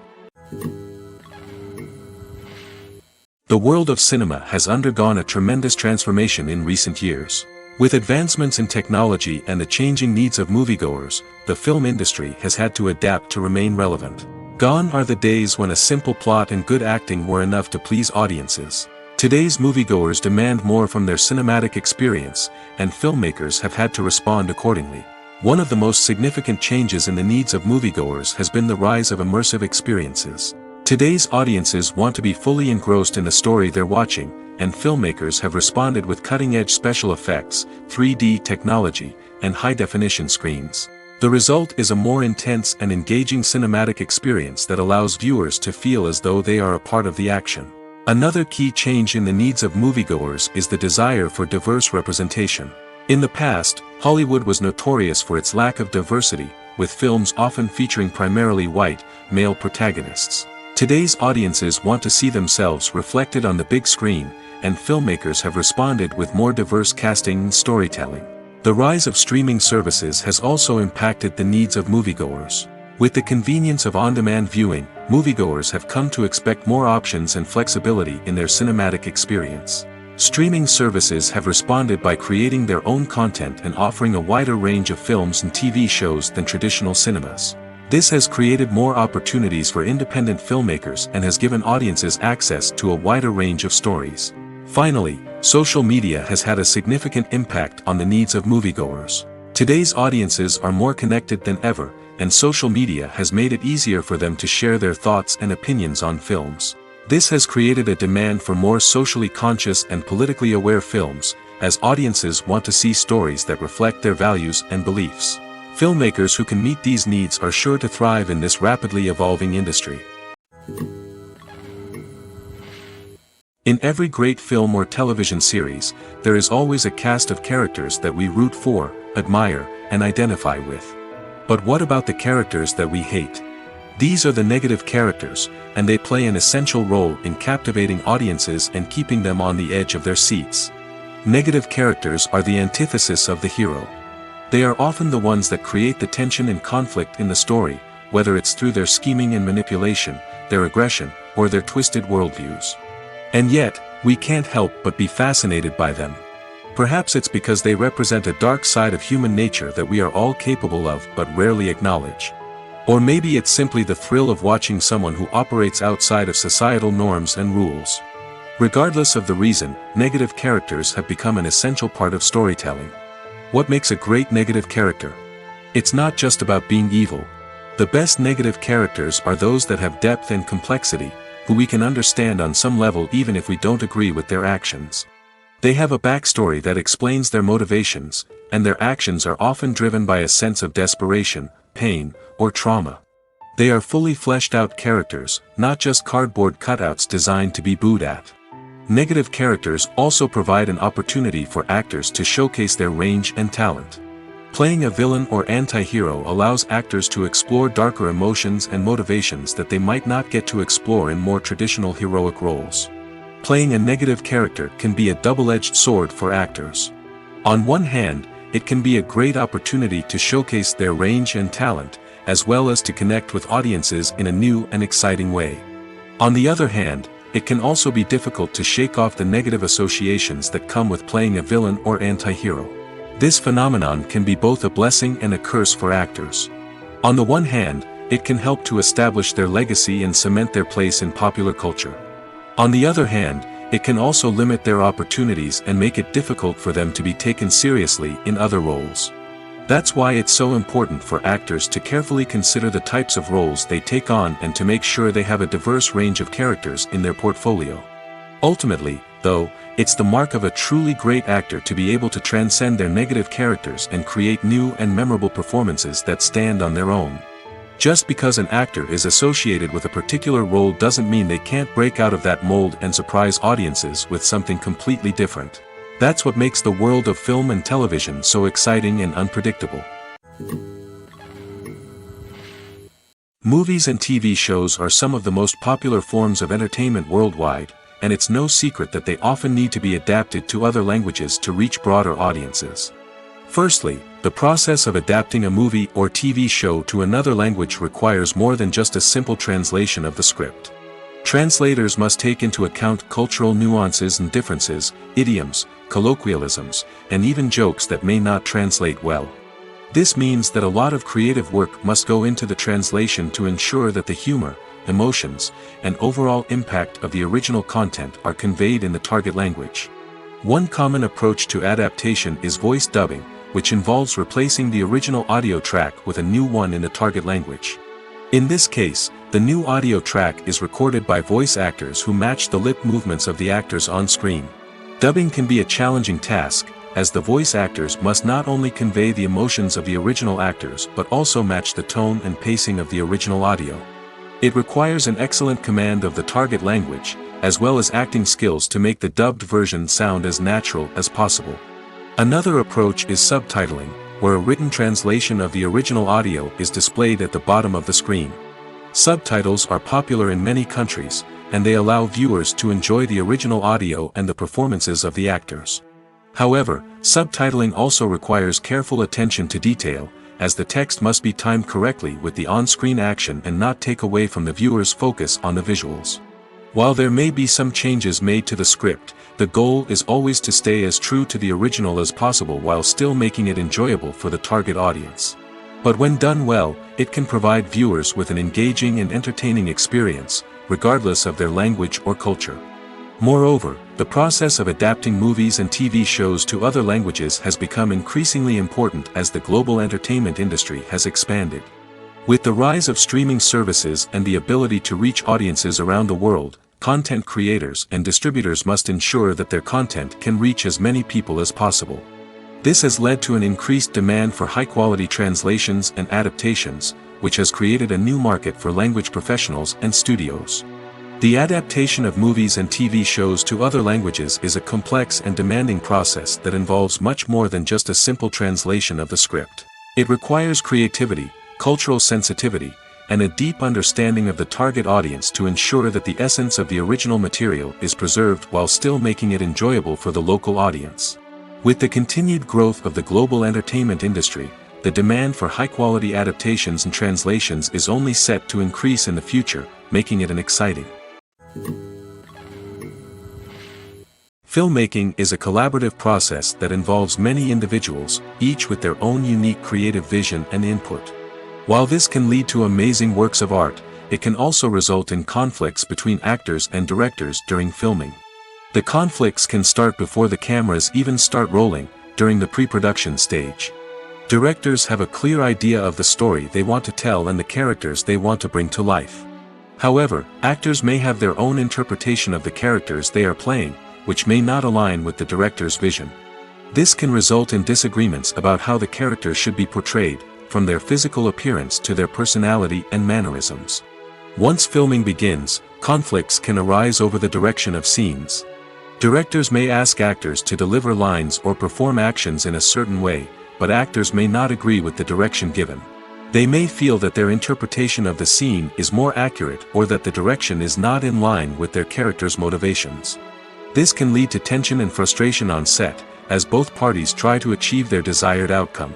The world of cinema has undergone a tremendous transformation in recent years. With advancements in technology and the changing needs of moviegoers, the film industry has had to adapt to remain relevant. Gone are the days when a simple plot and good acting were enough to please audiences. Today's moviegoers demand more from their cinematic experience, and filmmakers have had to respond accordingly. One of the most significant changes in the needs of moviegoers has been the rise of immersive experiences. Today's audiences want to be fully engrossed in the story they're watching, and filmmakers have responded with cutting-edge special effects, 3D technology, and high-definition screens. The result is a more intense and engaging cinematic experience that allows viewers to feel as though they are a part of the action. Another key change in the needs of moviegoers is the desire for diverse representation. In the past, Hollywood was notorious for its lack of diversity, with films often featuring primarily white, male protagonists. Today's audiences want to see themselves reflected on the big screen, and filmmakers have responded with more diverse casting and storytelling. The rise of streaming services has also impacted the needs of moviegoers. With the convenience of on-demand viewing, moviegoers have come to expect more options and flexibility in their cinematic experience. Streaming services have responded by creating their own content and offering a wider range of films and TV shows than traditional cinemas. This has created more opportunities for independent filmmakers and has given audiences access to a wider range of stories. Finally, social media has had a significant impact on the needs of moviegoers. Today's audiences are more connected than ever, and social media has made it easier for them to share their thoughts and opinions on films. This has created a demand for more socially conscious and politically aware films, as audiences want to see stories that reflect their values and beliefs. Filmmakers who can meet these needs are sure to thrive in this rapidly evolving industry. In every great film or television series, there is always a cast of characters that we root for, admire, and identify with. But what about the characters that we hate? These are the negative characters, and they play an essential role in captivating audiences and keeping them on the edge of their seats. Negative characters are the antithesis of the hero. They are often the ones that create the tension and conflict in the story, whether it's through their scheming and manipulation, their aggression, or their twisted worldviews. And yet, we can't help but be fascinated by them. Perhaps it's because they represent a dark side of human nature that we are all capable of but rarely acknowledge. Or maybe it's simply the thrill of watching someone who operates outside of societal norms and rules. Regardless of the reason, negative characters have become an essential part of storytelling. What makes a great negative character? It's not just about being evil. The best negative characters are those that have depth and complexity, who we can understand on some level even if we don't agree with their actions. They have a backstory that explains their motivations, and their actions are often driven by a sense of desperation, pain, or trauma. They are fully fleshed out characters, not just cardboard cutouts designed to be booed at. Negative characters also provide an opportunity for actors to showcase their range and talent. Playing a villain or anti-hero allows actors to explore darker emotions and motivations that they might not get to explore in more traditional heroic roles. Playing a negative character can be a double-edged sword for actors. On one hand, it can be a great opportunity to showcase their range and talent, as well as to connect with audiences in a new and exciting way. On the other hand, it can also be difficult to shake off the negative associations that come with playing a villain or anti-hero. This phenomenon can be both a blessing and a curse for actors. On the one hand, it can help to establish their legacy and cement their place in popular culture. On the other hand, it can also limit their opportunities and make it difficult for them to be taken seriously in other roles. That's why it's so important for actors to carefully consider the types of roles they take on and to make sure they have a diverse range of characters in their portfolio. Ultimately, though, it's the mark of a truly great actor to be able to transcend their negative characters and create new and memorable performances that stand on their own. Just because an actor is associated with a particular role doesn't mean they can't break out of that mold and surprise audiences with something completely different. That's what makes the world of film and television so exciting and unpredictable. Movies and TV shows are some of the most popular forms of entertainment worldwide, and it's no secret that they often need to be adapted to other languages to reach broader audiences. Firstly, the process of adapting a movie or TV show to another language requires more than just a simple translation of the script. Translators must take into account cultural nuances and differences, idioms, colloquialisms, and even jokes that may not translate well. This means that a lot of creative work must go into the translation to ensure that the humor, emotions, and overall impact of the original content are conveyed in the target language. One common approach to adaptation is voice dubbing, which involves replacing the original audio track with a new one in the target language. In this case, the new audio track is recorded by voice actors who match the lip movements of the actors on screen. Dubbing can be a challenging task, as the voice actors must not only convey the emotions of the original actors but also match the tone and pacing of the original audio. It requires an excellent command of the target language, as well as acting skills to make the dubbed version sound as natural as possible. Another approach is subtitling, where a written translation of the original audio is displayed at the bottom of the screen. Subtitles are popular in many countries, and they allow viewers to enjoy the original audio and the performances of the actors. However, subtitling also requires careful attention to detail, as the text must be timed correctly with the on-screen action and not take away from the viewer's focus on the visuals. While there may be some changes made to the script, the goal is always to stay as true to the original as possible while still making it enjoyable for the target audience. But when done well, it can provide viewers with an engaging and entertaining experience, regardless of their language or culture. Moreover, the process of adapting movies and TV shows to other languages has become increasingly important as the global entertainment industry has expanded. With the rise of streaming services and the ability to reach audiences around the world, content creators and distributors must ensure that their content can reach as many people as possible. This has led to an increased demand for high-quality translations and adaptations, which has created a new market for language professionals and studios. The adaptation of movies and TV shows to other languages is a complex and demanding process that involves much more than just a simple translation of the script. It requires creativity, cultural sensitivity, and a deep understanding of the target audience to ensure that the essence of the original material is preserved while still making it enjoyable for the local audience. With the continued growth of the global entertainment industry, the demand for high-quality adaptations and translations is only set to increase in the future, making it an exciting. Filmmaking is a collaborative process that involves many individuals, each with their own unique creative vision and input. While this can lead to amazing works of art, it can also result in conflicts between actors and directors during filming. The conflicts can start before the cameras even start rolling, during the pre-production stage. Directors have a clear idea of the story they want to tell and the characters they want to bring to life. However, actors may have their own interpretation of the characters they are playing, which may not align with the director's vision. This can result in disagreements about how the characters should be portrayed, from their physical appearance to their personality and mannerisms. Once filming begins, conflicts can arise over the direction of scenes. Directors may ask actors to deliver lines or perform actions in a certain way, but actors may not agree with the direction given. They may feel that their interpretation of the scene is more accurate or that the direction is not in line with their character's motivations. This can lead to tension and frustration on set, as both parties try to achieve their desired outcome.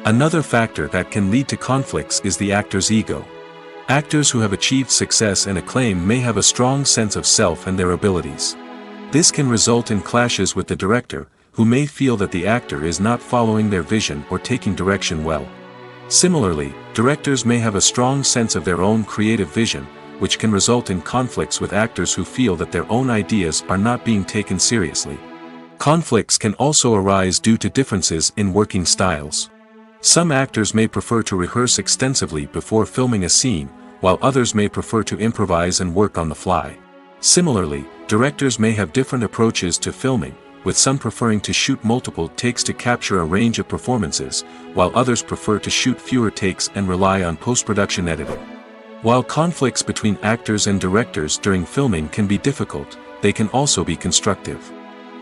Another factor that can lead to conflicts is the actor's ego. Actors who have achieved success and acclaim may have a strong sense of self and their abilities. This can result in clashes with the director, who may feel that the actor is not following their vision or taking direction well. Similarly, directors may have a strong sense of their own creative vision, which can result in conflicts with actors who feel that their own ideas are not being taken seriously. Conflicts can also arise due to differences in working styles. Some actors may prefer to rehearse extensively before filming a scene, while others may prefer to improvise and work on the fly. Similarly, directors may have different approaches to filming, with some preferring to shoot multiple takes to capture a range of performances, while others prefer to shoot fewer takes and rely on post-production editing. While conflicts between actors and directors during filming can be difficult, they can also be constructive.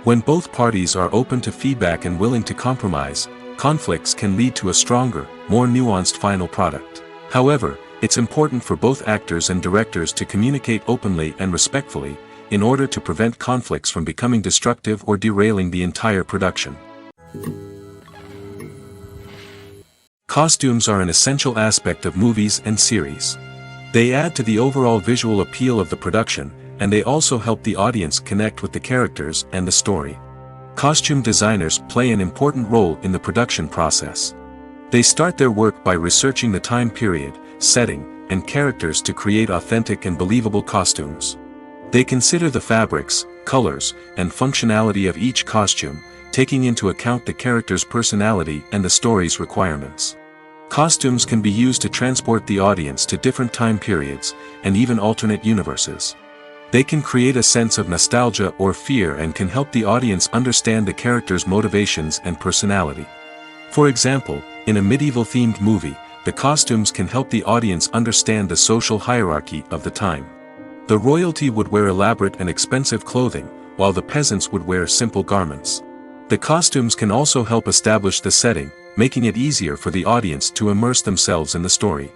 When both parties are open to feedback and willing to compromise, conflicts can lead to a stronger, more nuanced final product. However, it's important for both actors and directors to communicate openly and respectfully, in order to prevent conflicts from becoming destructive or derailing the entire production. Costumes are an essential aspect of movies and series. They add to the overall visual appeal of the production, and they also help the audience connect with the characters and the story. Costume designers play an important role in the production process. They start their work by researching the time period, setting, and characters to create authentic and believable costumes. They consider the fabrics, colors, and functionality of each costume, taking into account the character's personality and the story's requirements. Costumes can be used to transport the audience to different time periods, and even alternate universes. They can create a sense of nostalgia or fear and can help the audience understand the character's motivations and personality. For example, in a medieval-themed movie, the costumes can help the audience understand the social hierarchy of the time. The royalty would wear elaborate and expensive clothing, while the peasants would wear simple garments. The costumes can also help establish the setting, making it easier for the audience to immerse themselves in the story.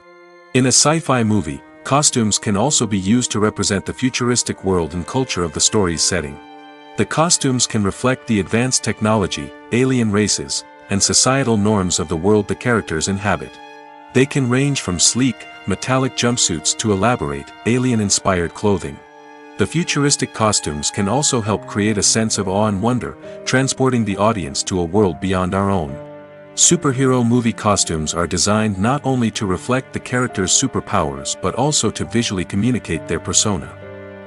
In a sci-fi movie, costumes can also be used to represent the futuristic world and culture of the story's setting. The costumes can reflect the advanced technology, alien races, and societal norms of the world the characters inhabit. They can range from sleek, metallic jumpsuits to elaborate, alien-inspired clothing. The futuristic costumes can also help create a sense of awe and wonder, transporting the audience to a world beyond our own. Superhero movie costumes are designed not only to reflect the character's superpowers but also to visually communicate their persona.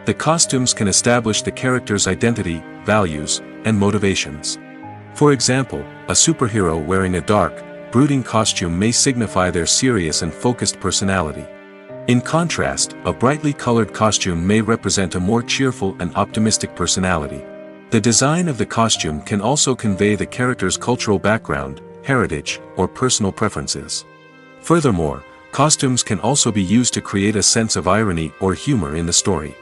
The costumes can establish the character's identity, values, and motivations. For example, a superhero wearing a dark, brooding costume may signify their serious and focused personality. In contrast, a brightly colored costume may represent a more cheerful and optimistic personality. The design of the costume can also convey the character's cultural background, heritage, or personal preferences. Furthermore, costumes can also be used to create a sense of irony or humor in the story.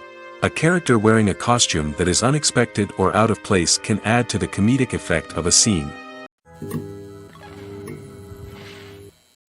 A character wearing a costume that is unexpected or out of place can add to the comedic effect of a scene.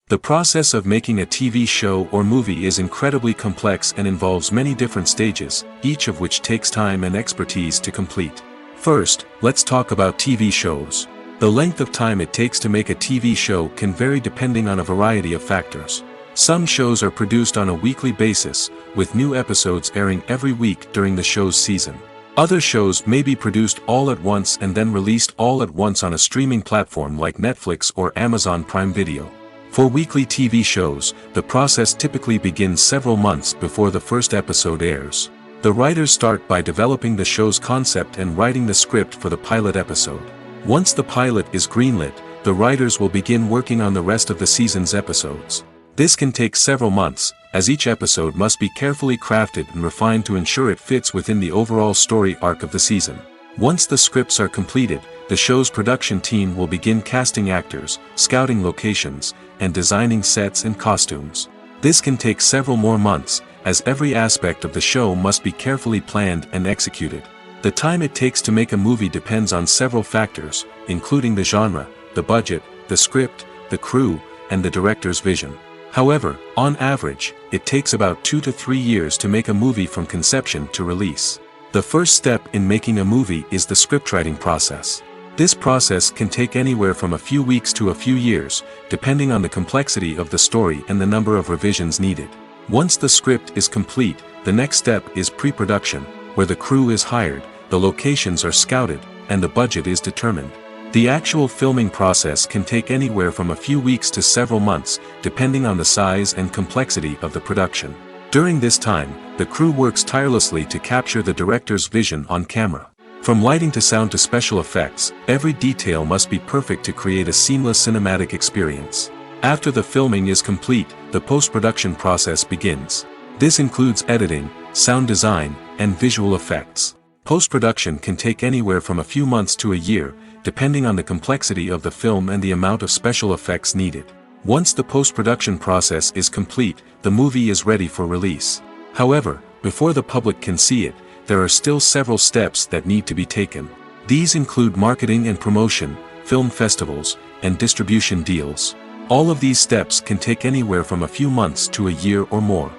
The process of making a TV show or movie is incredibly complex and involves many different stages, each of which takes time and expertise to complete. First, let's talk about TV shows. The length of time it takes to make a TV show can vary depending on a variety of factors. Some shows are produced on a weekly basis, with new episodes airing every week during the show's season. Other shows may be produced all at once and then released all at once on a streaming platform like Netflix or Amazon Prime Video. For weekly TV shows, the process typically begins several months before the first episode airs. The writers start by developing the show's concept and writing the script for the pilot episode. Once the pilot is greenlit, the writers will begin working on the rest of the season's episodes. This can take several months, as each episode must be carefully crafted and refined to ensure it fits within the overall story arc of the season. Once the scripts are completed, the show's production team will begin casting actors, scouting locations, and designing sets and costumes. This can take several more months, as every aspect of the show must be carefully planned and executed. The time it takes to make a movie depends on several factors, including the genre, the budget, the script, the crew, and the director's vision. However, on average, it takes about 2 to 3 years to make a movie from conception to release. The first step in making a movie is the scriptwriting process. This process can take anywhere from a few weeks to a few years, depending on the complexity of the story and the number of revisions needed. Once the script is complete, the next step is pre-production, where the crew is hired, the locations are scouted, and the budget is determined. The actual filming process can take anywhere from a few weeks to several months, depending on the size and complexity of the production. During this time, the crew works tirelessly to capture the director's vision on camera. From lighting to sound to special effects, every detail must be perfect to create a seamless cinematic experience. After the filming is complete, the post-production process begins. This includes editing, sound design, and visual effects. Post-production can take anywhere from a few months to a year, depending on the complexity of the film and the amount of special effects needed. Once the post-production process is complete, the movie is ready for release. However, before the public can see it, there are still several steps that need to be taken. These include marketing and promotion, film festivals, and distribution deals. All of these steps can take anywhere from a few months to a year or more.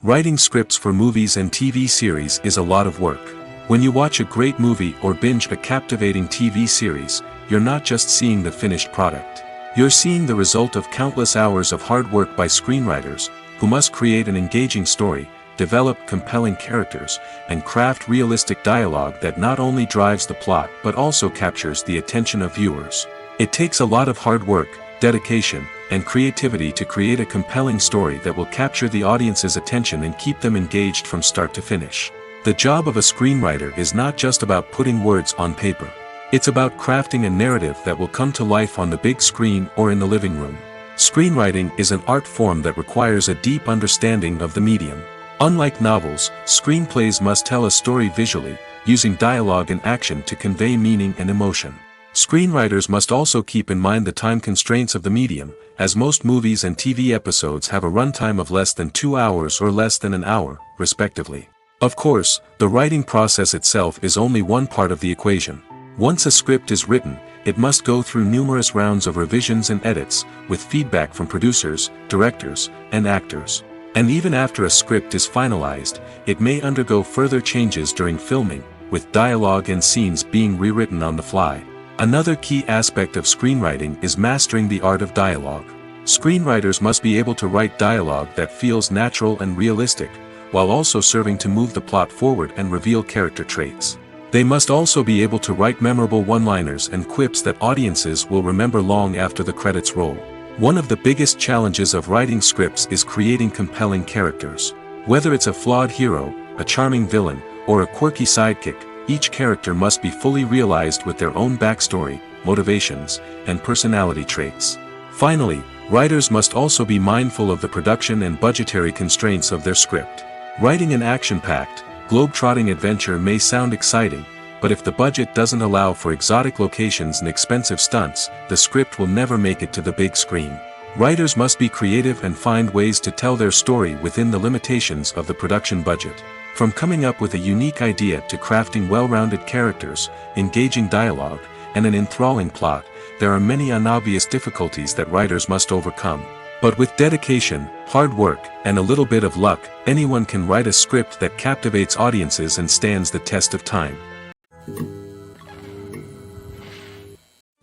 Writing scripts for movies and TV series is a lot of work. When you watch a great movie or binge a captivating TV series, you're not just seeing the finished product. You're seeing the result of countless hours of hard work by screenwriters, who must create an engaging story, develop compelling characters, and craft realistic dialogue that not only drives the plot but also captures the attention of viewers. It takes a lot of hard work, dedication, and creativity to create a compelling story that will capture the audience's attention and keep them engaged from start to finish. The job of a screenwriter is not just about putting words on paper. It's about crafting a narrative that will come to life on the big screen or in the living room. Screenwriting is an art form that requires a deep understanding of the medium. Unlike novels, screenplays must tell a story visually, using dialogue and action to convey meaning and emotion. Screenwriters must also keep in mind the time constraints of the medium, as most movies and TV episodes have a runtime of less than 2 hours or less than an hour, respectively. Of course, the writing process itself is only one part of the equation. Once a script is written, it must go through numerous rounds of revisions and edits, with feedback from producers, directors, and actors. And even after a script is finalized, it may undergo further changes during filming, with dialogue and scenes being rewritten on the fly. Another key aspect of screenwriting is mastering the art of dialogue. Screenwriters must be able to write dialogue that feels natural and realistic, while also serving to move the plot forward and reveal character traits. They must also be able to write memorable one-liners and quips that audiences will remember long after the credits roll. One of the biggest challenges of writing scripts is creating compelling characters. Whether it's a flawed hero, a charming villain, or a quirky sidekick, each character must be fully realized with their own backstory, motivations, and personality traits. Finally, writers must also be mindful of the production and budgetary constraints of their script. Writing an action-packed, globe-trotting adventure may sound exciting, but if the budget doesn't allow for exotic locations and expensive stunts, the script will never make it to the big screen. Writers must be creative and find ways to tell their story within the limitations of the production budget. From coming up with a unique idea to crafting well-rounded characters, engaging dialogue, and an enthralling plot, there are many unobvious difficulties that writers must overcome. But with dedication, hard work, and a little bit of luck, anyone can write a script that captivates audiences and stands the test of time.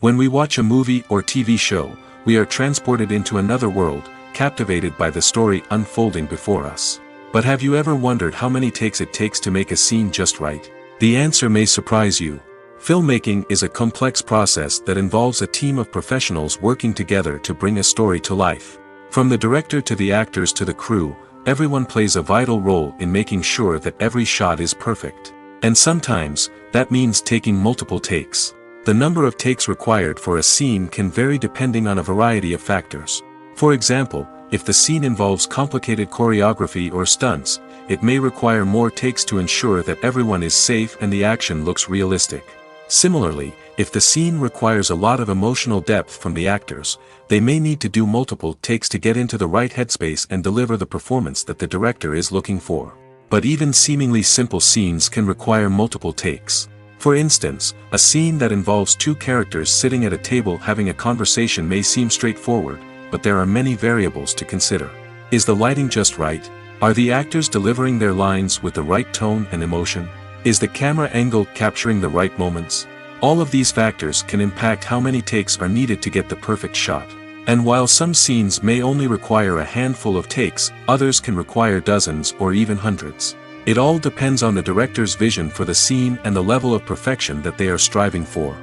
When we watch a movie or TV show, we are transported into another world, captivated by the story unfolding before us. But have you ever wondered how many takes it takes to make a scene just right? The answer may surprise you. Filmmaking is a complex process that involves a team of professionals working together to bring a story to life. From the director to the actors to the crew, everyone plays a vital role in making sure that every shot is perfect. And sometimes, that means taking multiple takes. The number of takes required for a scene can vary depending on a variety of factors. For example, if the scene involves complicated choreography or stunts, it may require more takes to ensure that everyone is safe and the action looks realistic. Similarly, if the scene requires a lot of emotional depth from the actors, they may need to do multiple takes to get into the right headspace and deliver the performance that the director is looking for. But even seemingly simple scenes can require multiple takes. For instance, a scene that involves two characters sitting at a table having a conversation may seem straightforward, but there are many variables to consider. Is the lighting just right? Are the actors delivering their lines with the right tone and emotion? Is the camera angle capturing the right moments? All of these factors can impact how many takes are needed to get the perfect shot. And while some scenes may only require a handful of takes, others can require dozens or even hundreds. It all depends on the director's vision for the scene and the level of perfection that they are striving for.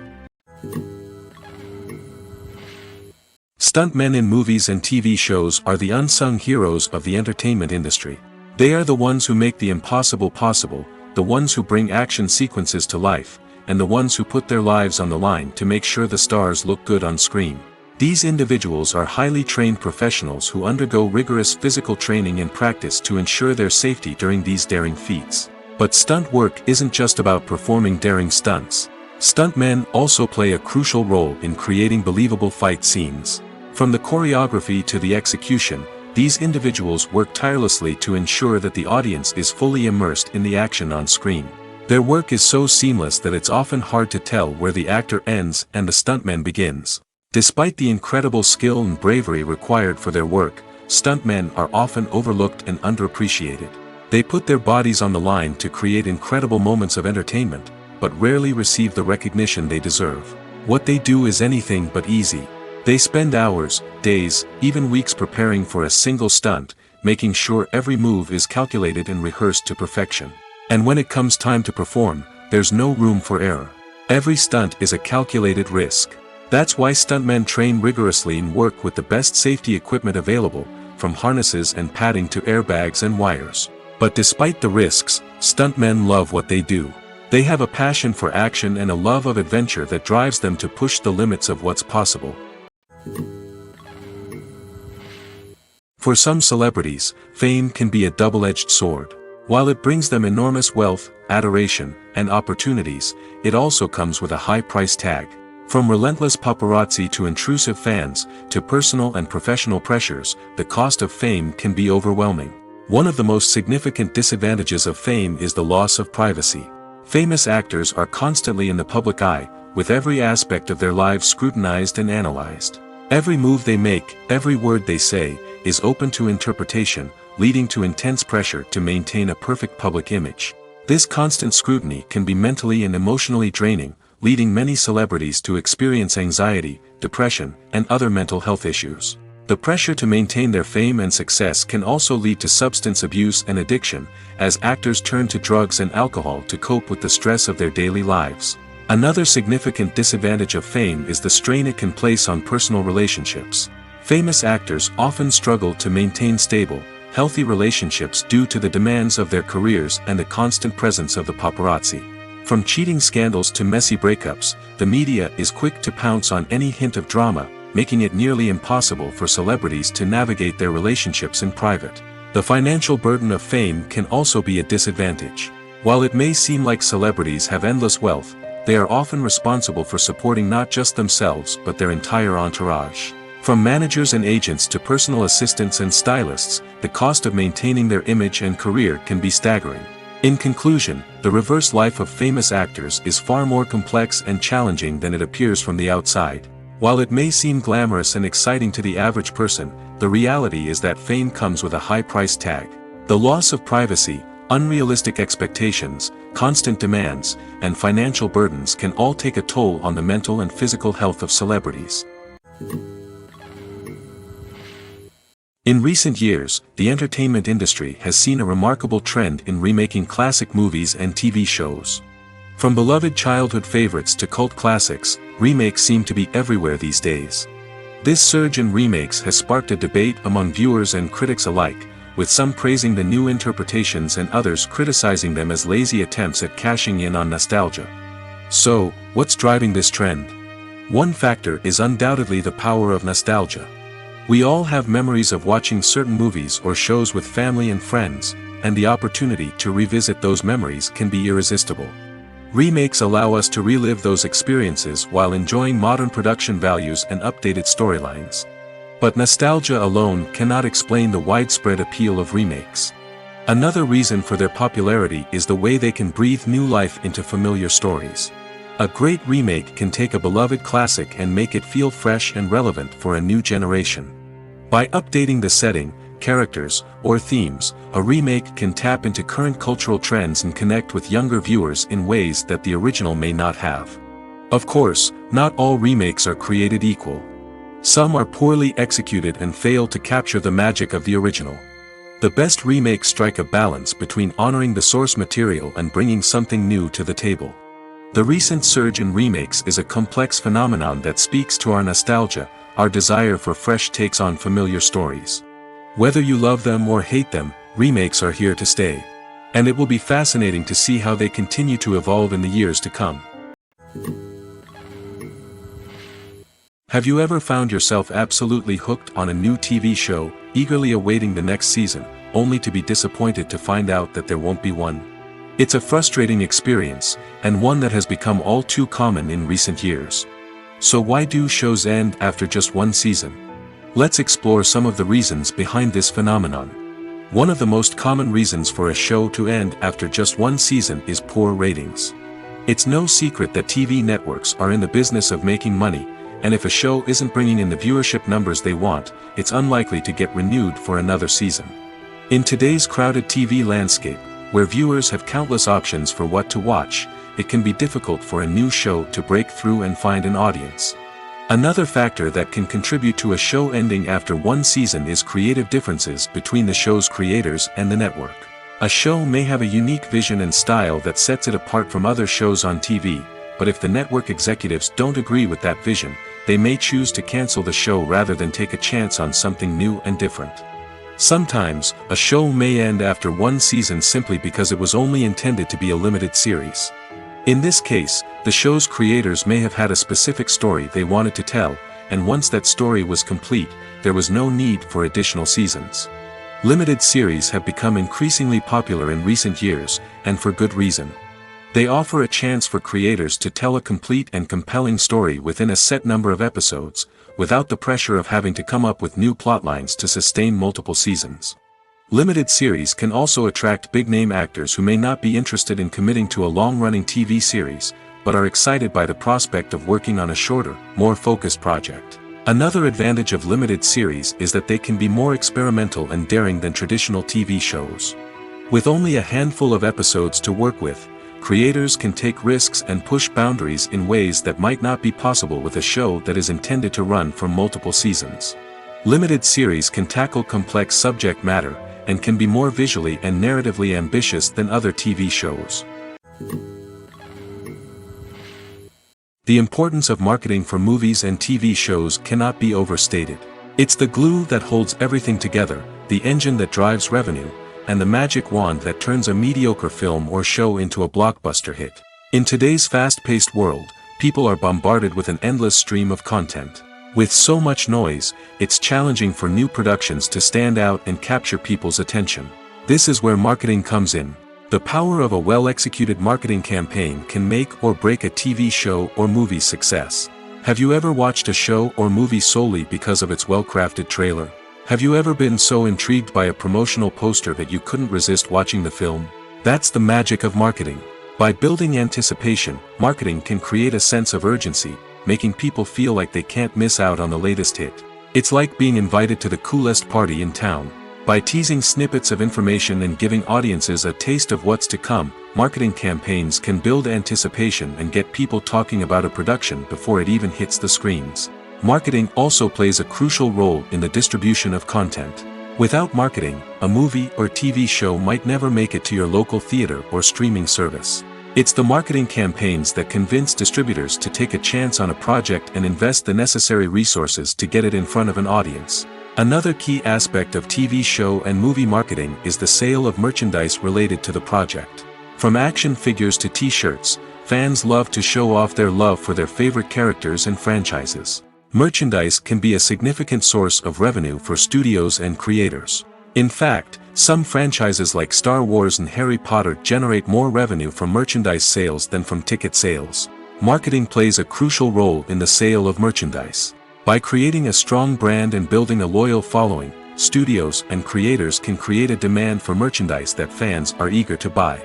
Stuntmen in movies and TV shows are the unsung heroes of the entertainment industry. They are the ones who make the impossible possible, the ones who bring action sequences to life, and the ones who put their lives on the line to make sure the stars look good on screen. These individuals are highly trained professionals who undergo rigorous physical training and practice to ensure their safety during these daring feats. But stunt work isn't just about performing daring stunts. Stuntmen also play a crucial role in creating believable fight scenes. From the choreography to the execution, these individuals work tirelessly to ensure that the audience is fully immersed in the action on screen. Their work is so seamless that it's often hard to tell where the actor ends and the stuntman begins. Despite the incredible skill and bravery required for their work, stuntmen are often overlooked and underappreciated. They put their bodies on the line to create incredible moments of entertainment, but rarely receive the recognition they deserve. What they do is anything but easy. They spend hours, days, even weeks preparing for a single stunt, making sure every move is calculated and rehearsed to perfection. And when it comes time to perform, there's no room for error. Every stunt is a calculated risk. That's why stuntmen train rigorously and work with the best safety equipment available, from harnesses and padding to airbags and wires. But despite the risks, stuntmen love what they do. They have a passion for action and a love of adventure that drives them to push the limits of what's possible. For some celebrities, fame can be a double-edged sword. While it brings them enormous wealth, adoration, and opportunities, it also comes with a high price tag. From relentless paparazzi to intrusive fans, to personal and professional pressures, the cost of fame can be overwhelming. One of the most significant disadvantages of fame is the loss of privacy. Famous actors are constantly in the public eye, with every aspect of their lives scrutinized and analyzed. Every move they make, every word they say, is open to interpretation, leading to intense pressure to maintain a perfect public image. This constant scrutiny can be mentally and emotionally draining, leading many celebrities to experience anxiety, depression, and other mental health issues. The pressure to maintain their fame and success can also lead to substance abuse and addiction, as actors turn to drugs and alcohol to cope with the stress of their daily lives. Another significant disadvantage of fame is the strain it can place on personal relationships. Famous actors often struggle to maintain stable, healthy relationships due to the demands of their careers and the constant presence of the paparazzi. From cheating scandals to messy breakups, the media is quick to pounce on any hint of drama, making it nearly impossible for celebrities to navigate their relationships in private. The financial burden of fame can also be a disadvantage. While it may seem like celebrities have endless wealth, they are often responsible for supporting not just themselves but their entire entourage. From managers and agents to personal assistants and stylists, the cost of maintaining their image and career can be staggering. In conclusion, the reverse life of famous actors is far more complex and challenging than it appears from the outside. While it may seem glamorous and exciting to the average person, the reality is that fame comes with a high price tag. The loss of privacy, unrealistic expectations, constant demands, and financial burdens can all take a toll on the mental and physical health of celebrities. In recent years, the entertainment industry has seen a remarkable trend in remaking classic movies and TV shows. From beloved childhood favorites to cult classics, remakes seem to be everywhere these days. This surge in remakes has sparked a debate among viewers and critics alike, with some praising the new interpretations and others criticizing them as lazy attempts at cashing in on nostalgia. So, what's driving this trend? One factor is undoubtedly the power of nostalgia. We all have memories of watching certain movies or shows with family and friends, and the opportunity to revisit those memories can be irresistible. Remakes allow us to relive those experiences while enjoying modern production values and updated storylines. But nostalgia alone cannot explain the widespread appeal of remakes. Another reason for their popularity is the way they can breathe new life into familiar stories. A great remake can take a beloved classic and make it feel fresh and relevant for a new generation. By updating the setting, characters, or themes, a remake can tap into current cultural trends and connect with younger viewers in ways that the original may not have. Of course, not all remakes are created equal. Some are poorly executed and fail to capture the magic of the original. The best remakes strike a balance between honoring the source material and bringing something new to the table. The recent surge in remakes is a complex phenomenon that speaks to our nostalgia, our desire for fresh takes on familiar stories. Whether you love them or hate them, remakes are here to stay. And it will be fascinating to see how they continue to evolve in the years to come. Have you ever found yourself absolutely hooked on a new TV show, eagerly awaiting the next season, only to be disappointed to find out that there won't be one? It's a frustrating experience, and one that has become all too common in recent years. So why do shows end after just one season? Let's explore some of the reasons behind this phenomenon. One of the most common reasons for a show to end after just one season is poor ratings. It's no secret that TV networks are in the business of making money, and if a show isn't bringing in the viewership numbers they want, it's unlikely to get renewed for another season. In today's crowded TV landscape, where viewers have countless options for what to watch, it can be difficult for a new show to break through and find an audience. Another factor that can contribute to a show ending after one season is creative differences between the show's creators and the network. A show may have a unique vision and style that sets it apart from other shows on TV, but if the network executives don't agree with that vision, they may choose to cancel the show rather than take a chance on something new and different. Sometimes, a show may end after one season simply because it was only intended to be a limited series. In this case, the show's creators may have had a specific story they wanted to tell, and once that story was complete, there was no need for additional seasons. Limited series have become increasingly popular in recent years, and for good reason. They offer a chance for creators to tell a complete and compelling story within a set number of episodes, without the pressure of having to come up with new plotlines to sustain multiple seasons. Limited series can also attract big-name actors who may not be interested in committing to a long-running TV series, but are excited by the prospect of working on a shorter, more focused project. Another advantage of limited series is that they can be more experimental and daring than traditional TV shows. With only a handful of episodes to work with, creators can take risks and push boundaries in ways that might not be possible with a show that is intended to run for multiple seasons. Limited series can tackle complex subject matter, and can be more visually and narratively ambitious than other TV shows. The importance of marketing for movies and TV shows cannot be overstated. It's the glue that holds everything together, the engine that drives revenue, and the magic wand that turns a mediocre film or show into a blockbuster hit. In today's fast-paced world, people are bombarded with an endless stream of content. With so much noise, it's challenging for new productions to stand out and capture people's attention. This is where marketing comes in. The power of a well-executed marketing campaign can make or break a TV show or movie's success. Have you ever watched a show or movie solely because of its well-crafted trailer? Have you ever been so intrigued by a promotional poster that you couldn't resist watching the film? That's the magic of marketing. By building anticipation, marketing can create a sense of urgency, making people feel like they can't miss out on the latest hit. It's like being invited to the coolest party in town. By teasing snippets of information and giving audiences a taste of what's to come, marketing campaigns can build anticipation and get people talking about a production before it even hits the screens. Marketing also plays a crucial role in the distribution of content. Without marketing, a movie or TV show might never make it to your local theater or streaming service. It's the marketing campaigns that convince distributors to take a chance on a project and invest the necessary resources to get it in front of an audience. Another key aspect of TV show and movie marketing is the sale of merchandise related to the project. From action figures to t-shirts, fans love to show off their love for their favorite characters and franchises. Merchandise can be a significant source of revenue for studios and creators. In fact, Some franchises like Star Wars and Harry Potter generate more revenue from merchandise sales than from ticket sales. Marketing plays a crucial role in the sale of merchandise. By creating a strong brand and building a loyal following, studios and creators can create a demand for merchandise that fans are eager to buy.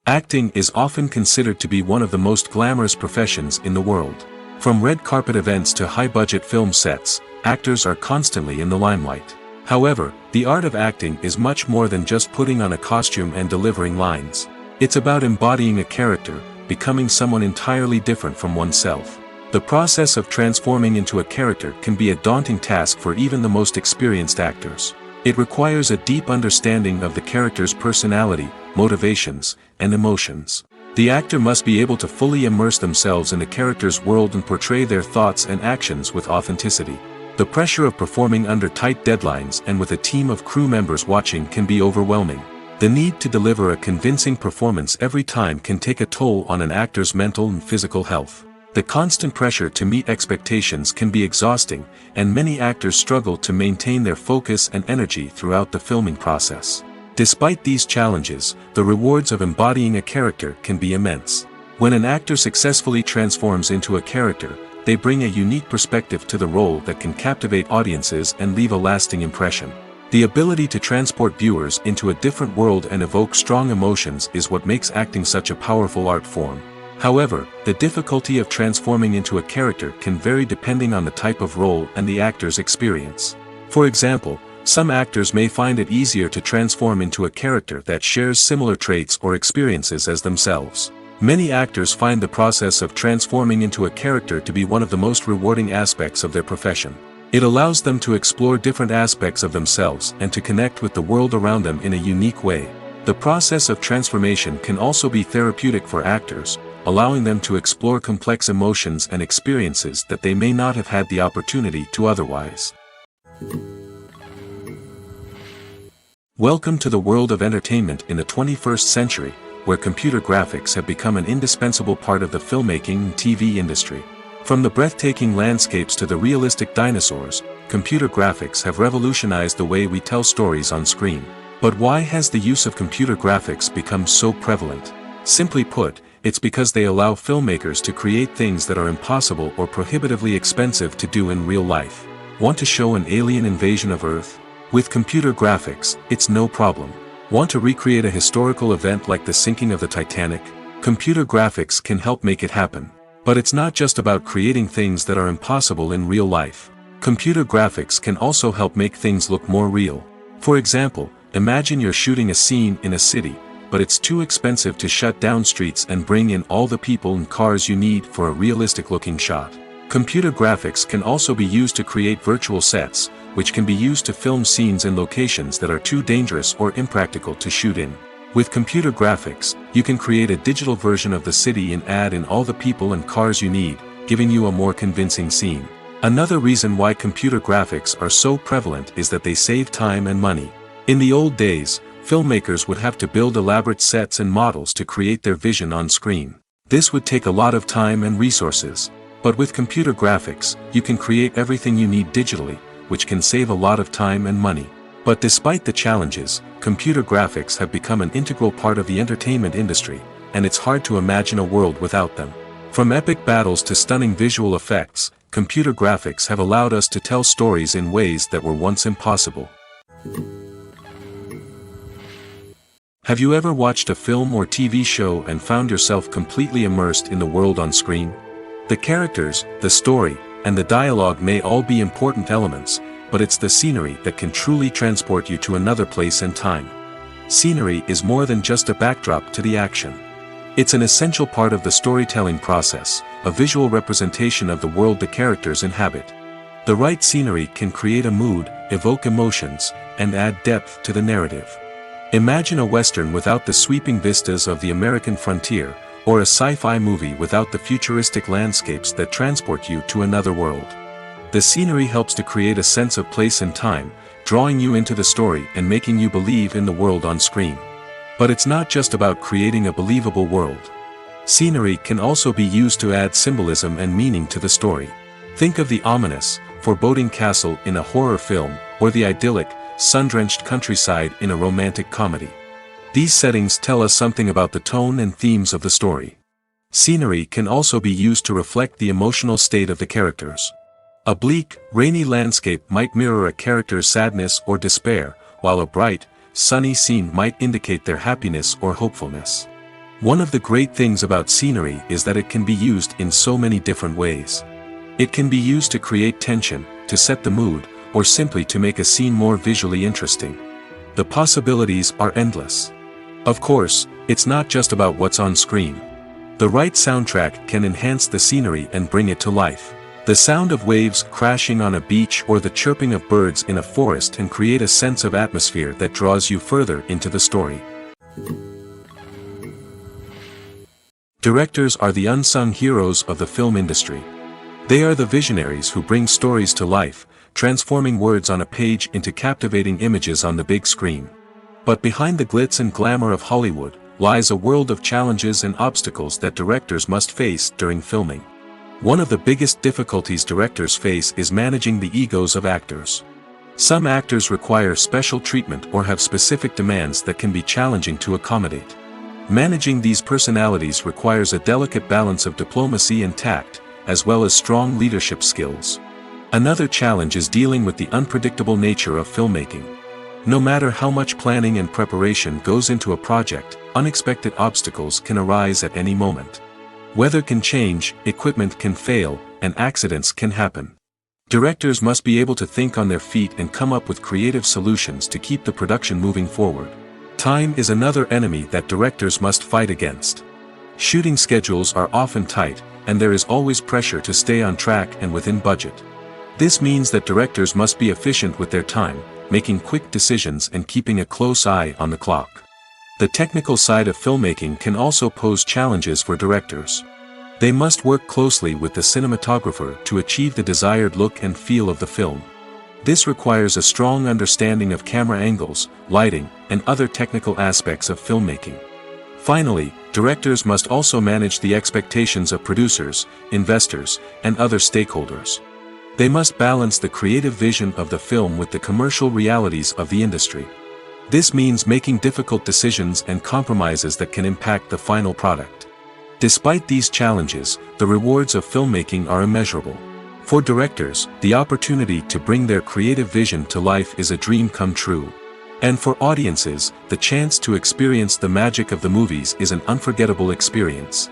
Acting is often considered to be one of the most glamorous professions in the world. From red carpet events to high-budget film sets, actors are constantly in the limelight. However, the art of acting is much more than just putting on a costume and delivering lines. It's about embodying a character, becoming someone entirely different from oneself. The process of transforming into a character can be a daunting task for even the most experienced actors. It requires a deep understanding of the character's personality, motivations, and emotions. The actor must be able to fully immerse themselves in the character's world and portray their thoughts and actions with authenticity. The pressure of performing under tight deadlines and with a team of crew members watching can be overwhelming. The need to deliver a convincing performance every time can take a toll on an actor's mental and physical health. The constant pressure to meet expectations can be exhausting, and many actors struggle to maintain their focus and energy throughout the filming process. Despite these challenges, the rewards of embodying a character can be immense. When an actor successfully transforms into a character, they bring a unique perspective to the role that can captivate audiences and leave a lasting impression. The ability to transport viewers into a different world and evoke strong emotions is what makes acting such a powerful art form. However, the difficulty of transforming into a character can vary depending on the type of role and the actor's experience. For example, some actors may find it easier to transform into a character that shares similar traits or experiences as themselves. Many actors find the process of transforming into a character to be one of the most rewarding aspects of their profession. It allows them to explore different aspects of themselves and to connect with the world around them in a unique way. The process of transformation can also be therapeutic for actors, allowing them to explore complex emotions and experiences that they may not have had the opportunity to otherwise. Welcome to the world of entertainment in the 21st century, where computer graphics have become an indispensable part of the filmmaking and TV industry. From the breathtaking landscapes to the realistic dinosaurs, computer graphics have revolutionized the way we tell stories on screen. But why has the use of computer graphics become so prevalent? Simply put, it's because they allow filmmakers to create things that are impossible or prohibitively expensive to do in real life. Want to show an alien invasion of Earth? With computer graphics, it's no problem. Want to recreate a historical event like the sinking of the Titanic? Computer graphics can help make it happen. But it's not just about creating things that are impossible in real life. Computer graphics can also help make things look more real. For example, imagine you're shooting a scene in a city, but it's too expensive to shut down streets and bring in all the people and cars you need for a realistic-looking shot. Computer graphics can also be used to create virtual sets, which can be used to film scenes in locations that are too dangerous or impractical to shoot in. With computer graphics, you can create a digital version of the city and add in all the people and cars you need, giving you a more convincing scene. Another reason why computer graphics are so prevalent is that they save time and money. In the old days, filmmakers would have to build elaborate sets and models to create their vision on screen. This would take a lot of time and resources. But with computer graphics, you can create everything you need digitally, which can save a lot of time and money. But despite the challenges, computer graphics have become an integral part of the entertainment industry, and it's hard to imagine a world without them. From epic battles to stunning visual effects, computer graphics have allowed us to tell stories in ways that were once impossible. Have you ever watched a film or TV show and found yourself completely immersed in the world on screen? The characters, the story, and the dialogue may all be important elements, but it's the scenery that can truly transport you to another place and time. Scenery is more than just a backdrop to the action. It's an essential part of the storytelling process, a visual representation of the world the characters inhabit. The right scenery can create a mood, evoke emotions, and add depth to the narrative. Imagine a Western without the sweeping vistas of the American frontier, or a sci-fi movie without the futuristic landscapes that transport you to another world. The scenery helps to create a sense of place and time, drawing you into the story and making you believe in the world on screen. But it's not just about creating a believable world. Scenery can also be used to add symbolism and meaning to the story. Think of the ominous, foreboding castle in a horror film, or the idyllic, sun-drenched countryside in a romantic comedy. These settings tell us something about the tone and themes of the story. Scenery can also be used to reflect the emotional state of the characters. A bleak, rainy landscape might mirror a character's sadness or despair, while a bright, sunny scene might indicate their happiness or hopefulness. One of the great things about scenery is that it can be used in so many different ways. It can be used to create tension, to set the mood, or simply to make a scene more visually interesting. The possibilities are endless. Of course, it's not just about what's on screen. The right soundtrack can enhance the scenery and bring it to life. The sound of waves crashing on a beach or the chirping of birds in a forest can create a sense of atmosphere that draws you further into the story. Directors are the unsung heroes of the film industry. They are the visionaries who bring stories to life, transforming words on a page into captivating images on the big screen. But behind the glitz and glamour of Hollywood, lies a world of challenges and obstacles that directors must face during filming. One of the biggest difficulties directors face is managing the egos of actors. Some actors require special treatment or have specific demands that can be challenging to accommodate. Managing these personalities requires a delicate balance of diplomacy and tact, as well as strong leadership skills. Another challenge is dealing with the unpredictable nature of filmmaking. No matter how much planning and preparation goes into a project, unexpected obstacles can arise at any moment. Weather can change, equipment can fail, and accidents can happen. Directors must be able to think on their feet and come up with creative solutions to keep the production moving forward. Time is another enemy that directors must fight against. Shooting schedules are often tight, and there is always pressure to stay on track and within budget. This means that directors must be efficient with their time, making quick decisions and keeping a close eye on the clock. The technical side of filmmaking can also pose challenges for directors. They must work closely with the cinematographer to achieve the desired look and feel of the film. This requires a strong understanding of camera angles, lighting, and other technical aspects of filmmaking. Finally, directors must also manage the expectations of producers, investors, and other stakeholders. They must balance the creative vision of the film with the commercial realities of the industry. This means making difficult decisions and compromises that can impact the final product. Despite these challenges, the rewards of filmmaking are immeasurable. For directors, the opportunity to bring their creative vision to life is a dream come true. And for audiences, the chance to experience the magic of the movies is an unforgettable experience.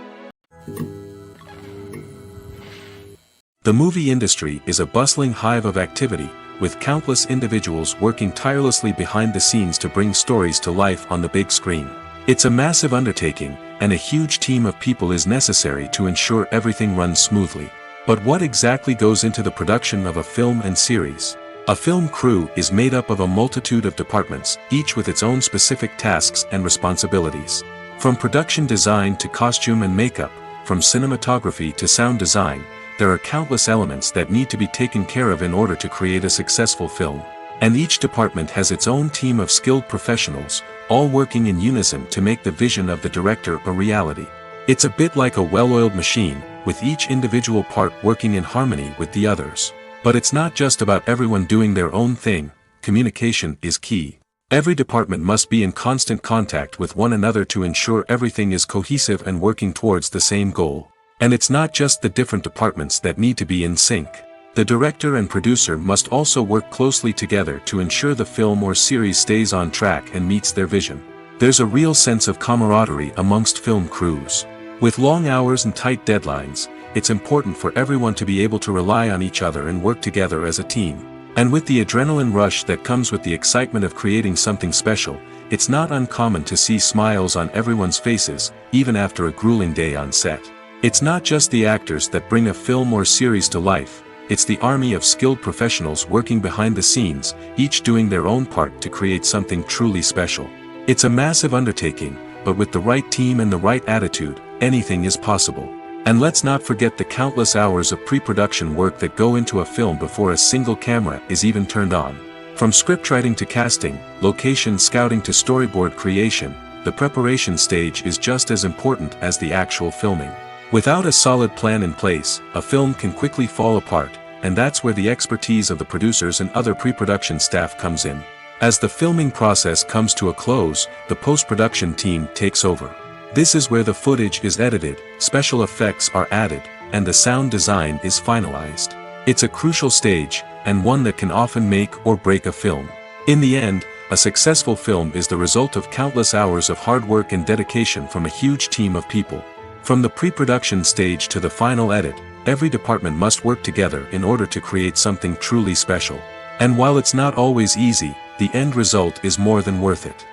The movie industry is a bustling hive of activity, with countless individuals working tirelessly behind the scenes to bring stories to life on the big screen. It's a massive undertaking, and a huge team of people is necessary to ensure everything runs smoothly. But what exactly goes into the production of a film and series? A film crew is made up of a multitude of departments, each with its own specific tasks and responsibilities. From production design to costume and makeup, from cinematography to sound design, there are countless elements that need to be taken care of in order to create a successful film. And each department has its own team of skilled professionals, all working in unison to make the vision of the director a reality. It's a bit like a well-oiled machine, with each individual part working in harmony with the others. But it's not just about everyone doing their own thing. Communication is key. Every department must be in constant contact with one another to ensure everything is cohesive and working towards the same goal. And it's not just the different departments that need to be in sync. The director and producer must also work closely together to ensure the film or series stays on track and meets their vision. There's a real sense of camaraderie amongst film crews. With long hours and tight deadlines, it's important for everyone to be able to rely on each other and work together as a team. And with the adrenaline rush that comes with the excitement of creating something special, it's not uncommon to see smiles on everyone's faces, even after a grueling day on set. It's not just the actors that bring a film or series to life, it's the army of skilled professionals working behind the scenes, each doing their own part to create something truly special. It's a massive undertaking, but with the right team and the right attitude, anything is possible. And let's not forget the countless hours of pre-production work that go into a film before a single camera is even turned on. From scriptwriting to casting, location scouting to storyboard creation, the preparation stage is just as important as the actual filming. Without a solid plan in place, a film can quickly fall apart, and that's where the expertise of the producers and other pre-production staff comes in. As the filming process comes to a close, the post-production team takes over. This is where the footage is edited, special effects are added, and the sound design is finalized. It's a crucial stage, and one that can often make or break a film. In the end, a successful film is the result of countless hours of hard work and dedication from a huge team of people. From the pre-production stage to the final edit, every department must work together in order to create something truly special. And while it's not always easy, the end result is more than worth it.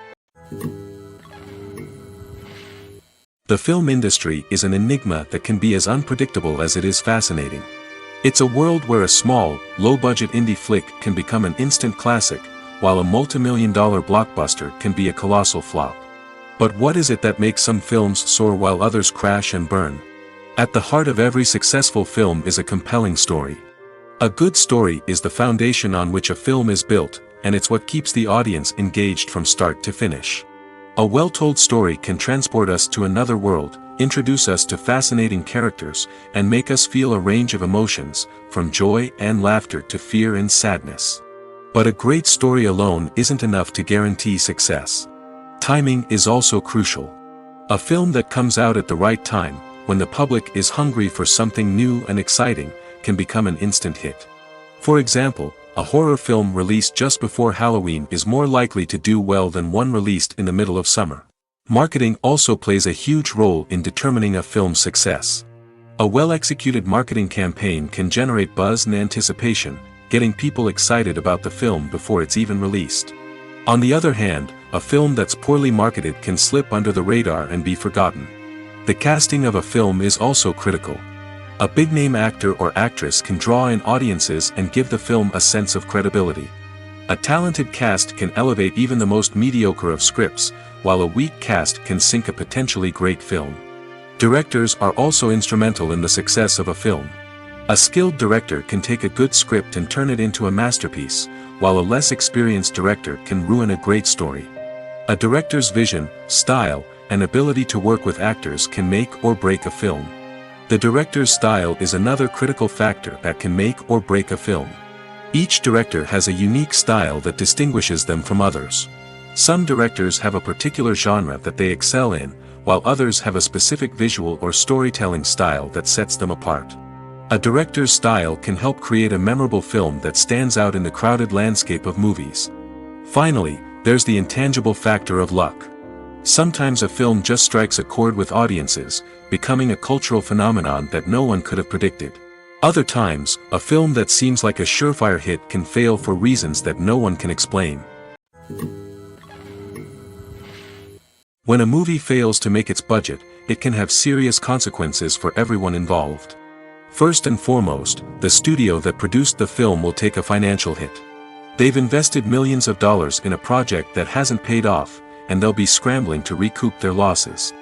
The film industry is an enigma that can be as unpredictable as it is fascinating. It's a world where a small, low-budget indie flick can become an instant classic, while a multi-million-dollar blockbuster can be a colossal flop. But what is it that makes some films soar while others crash and burn? At the heart of every successful film is a compelling story. A good story is the foundation on which a film is built, and it's what keeps the audience engaged from start to finish. A well-told story can transport us to another world, introduce us to fascinating characters, and make us feel a range of emotions, from joy and laughter to fear and sadness. But a great story alone isn't enough to guarantee success. Timing is also crucial. A film that comes out at the right time, when the public is hungry for something new and exciting, can become an instant hit. For example, a horror film released just before Halloween is more likely to do well than one released in the middle of summer. Marketing also plays a huge role in determining a film's success. A well-executed marketing campaign can generate buzz and anticipation, getting people excited about the film before it's even released. On the other hand, a film that's poorly marketed can slip under the radar and be forgotten. The casting of a film is also critical. A big-name actor or actress can draw in audiences and give the film a sense of credibility. A talented cast can elevate even the most mediocre of scripts, while a weak cast can sink a potentially great film. Directors are also instrumental in the success of a film. A skilled director can take a good script and turn it into a masterpiece, while a less experienced director can ruin a great story. A director's vision, style, and ability to work with actors can make or break a film. The director's style is another critical factor that can make or break a film. Each director has a unique style that distinguishes them from others. Some directors have a particular genre that they excel in, while others have a specific visual or storytelling style that sets them apart. A director's style can help create a memorable film that stands out in the crowded landscape of movies. Finally, there's the intangible factor of luck. Sometimes a film just strikes a chord with audiences, becoming a cultural phenomenon that no one could have predicted. Other times, a film that seems like a surefire hit can fail for reasons that no one can explain. When a movie fails to make its budget, it can have serious consequences for everyone involved. First and foremost, the studio that produced the film will take a financial hit. They've invested millions of dollars in a project that hasn't paid off, and they'll be scrambling to recoup their losses.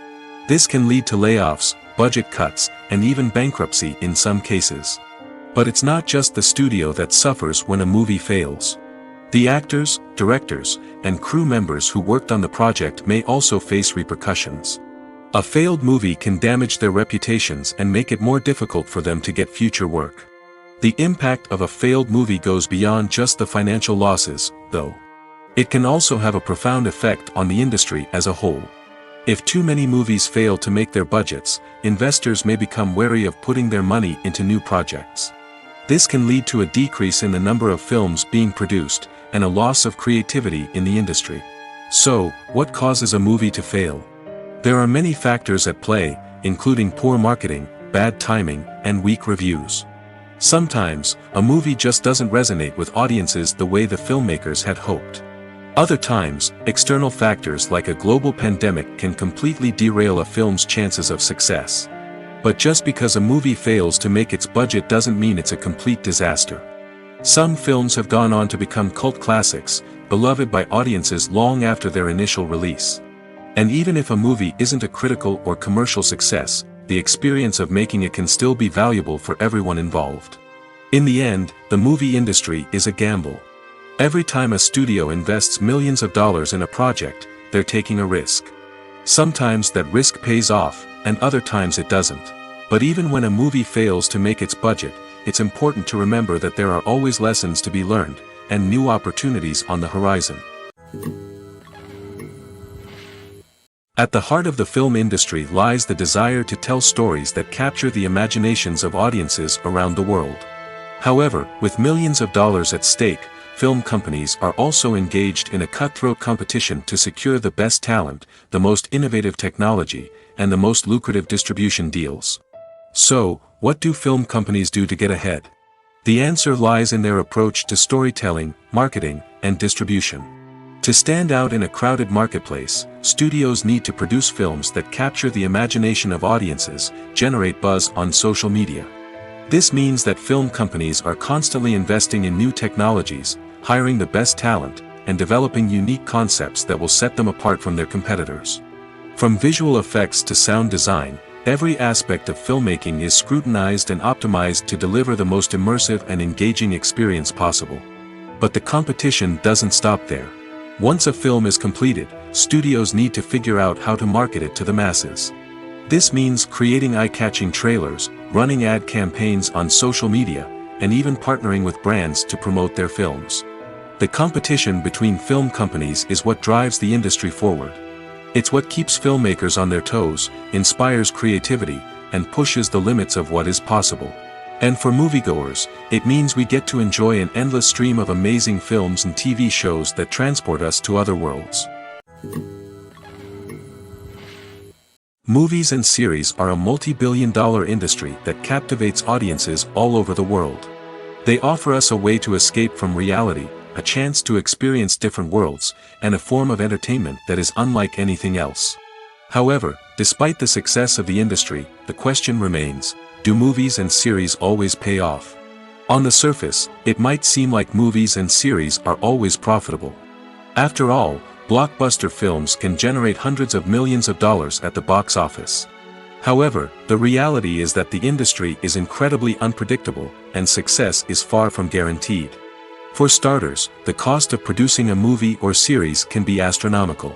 This can lead to layoffs, budget cuts, and even bankruptcy in some cases. But it's not just the studio that suffers when a movie fails. The actors, directors, and crew members who worked on the project may also face repercussions. A failed movie can damage their reputations and make it more difficult for them to get future work. The impact of a failed movie goes beyond just the financial losses, though. It can also have a profound effect on the industry as a whole. If too many movies fail to make their budgets, investors may become wary of putting their money into new projects. This can lead to a decrease in the number of films being produced, and a loss of creativity in the industry. So, what causes a movie to fail? There are many factors at play, including poor marketing, bad timing, and weak reviews. Sometimes, a movie just doesn't resonate with audiences the way the filmmakers had hoped. Other times, external factors like a global pandemic can completely derail a film's chances of success. But just because a movie fails to make its budget doesn't mean it's a complete disaster. Some films have gone on to become cult classics, beloved by audiences long after their initial release. And even if a movie isn't a critical or commercial success, the experience of making it can still be valuable for everyone involved. In the end, the movie industry is a gamble. Every time a studio invests millions of dollars in a project, they're taking a risk. Sometimes that risk pays off, and other times it doesn't. But even when a movie fails to make its budget, it's important to remember that there are always lessons to be learned, and new opportunities on the horizon. At the heart of the film industry lies the desire to tell stories that capture the imaginations of audiences around the world. However, with millions of dollars at stake, film companies are also engaged in a cutthroat competition to secure the best talent, the most innovative technology, and the most lucrative distribution deals. So, what do film companies do to get ahead? The answer lies in their approach to storytelling, marketing, and distribution. To stand out in a crowded marketplace, studios need to produce films that capture the imagination of audiences, generate buzz on social media. This means that film companies are constantly investing in new technologies, hiring the best talent, and developing unique concepts that will set them apart from their competitors. From visual effects to sound design, every aspect of filmmaking is scrutinized and optimized to deliver the most immersive and engaging experience possible. But the competition doesn't stop there. Once a film is completed, studios need to figure out how to market it to the masses. This means creating eye-catching trailers, running ad campaigns on social media, and even partnering with brands to promote their films. The competition between film companies is what drives the industry forward. It's what keeps filmmakers on their toes, inspires creativity, and pushes the limits of what is possible. And for moviegoers, it means we get to enjoy an endless stream of amazing films and TV shows that transport us to other worlds. Movies and series are a multi-billion-dollar industry that captivates audiences all over the world. They offer us a way to escape from reality, a chance to experience different worlds, and a form of entertainment that is unlike anything else. However, despite the success of the industry, the question remains, do movies and series always pay off? On the surface, it might seem like movies and series are always profitable. After all, blockbuster films can generate hundreds of millions of dollars at the box office. However, the reality is that the industry is incredibly unpredictable, and success is far from guaranteed. For starters, the cost of producing a movie or series can be astronomical.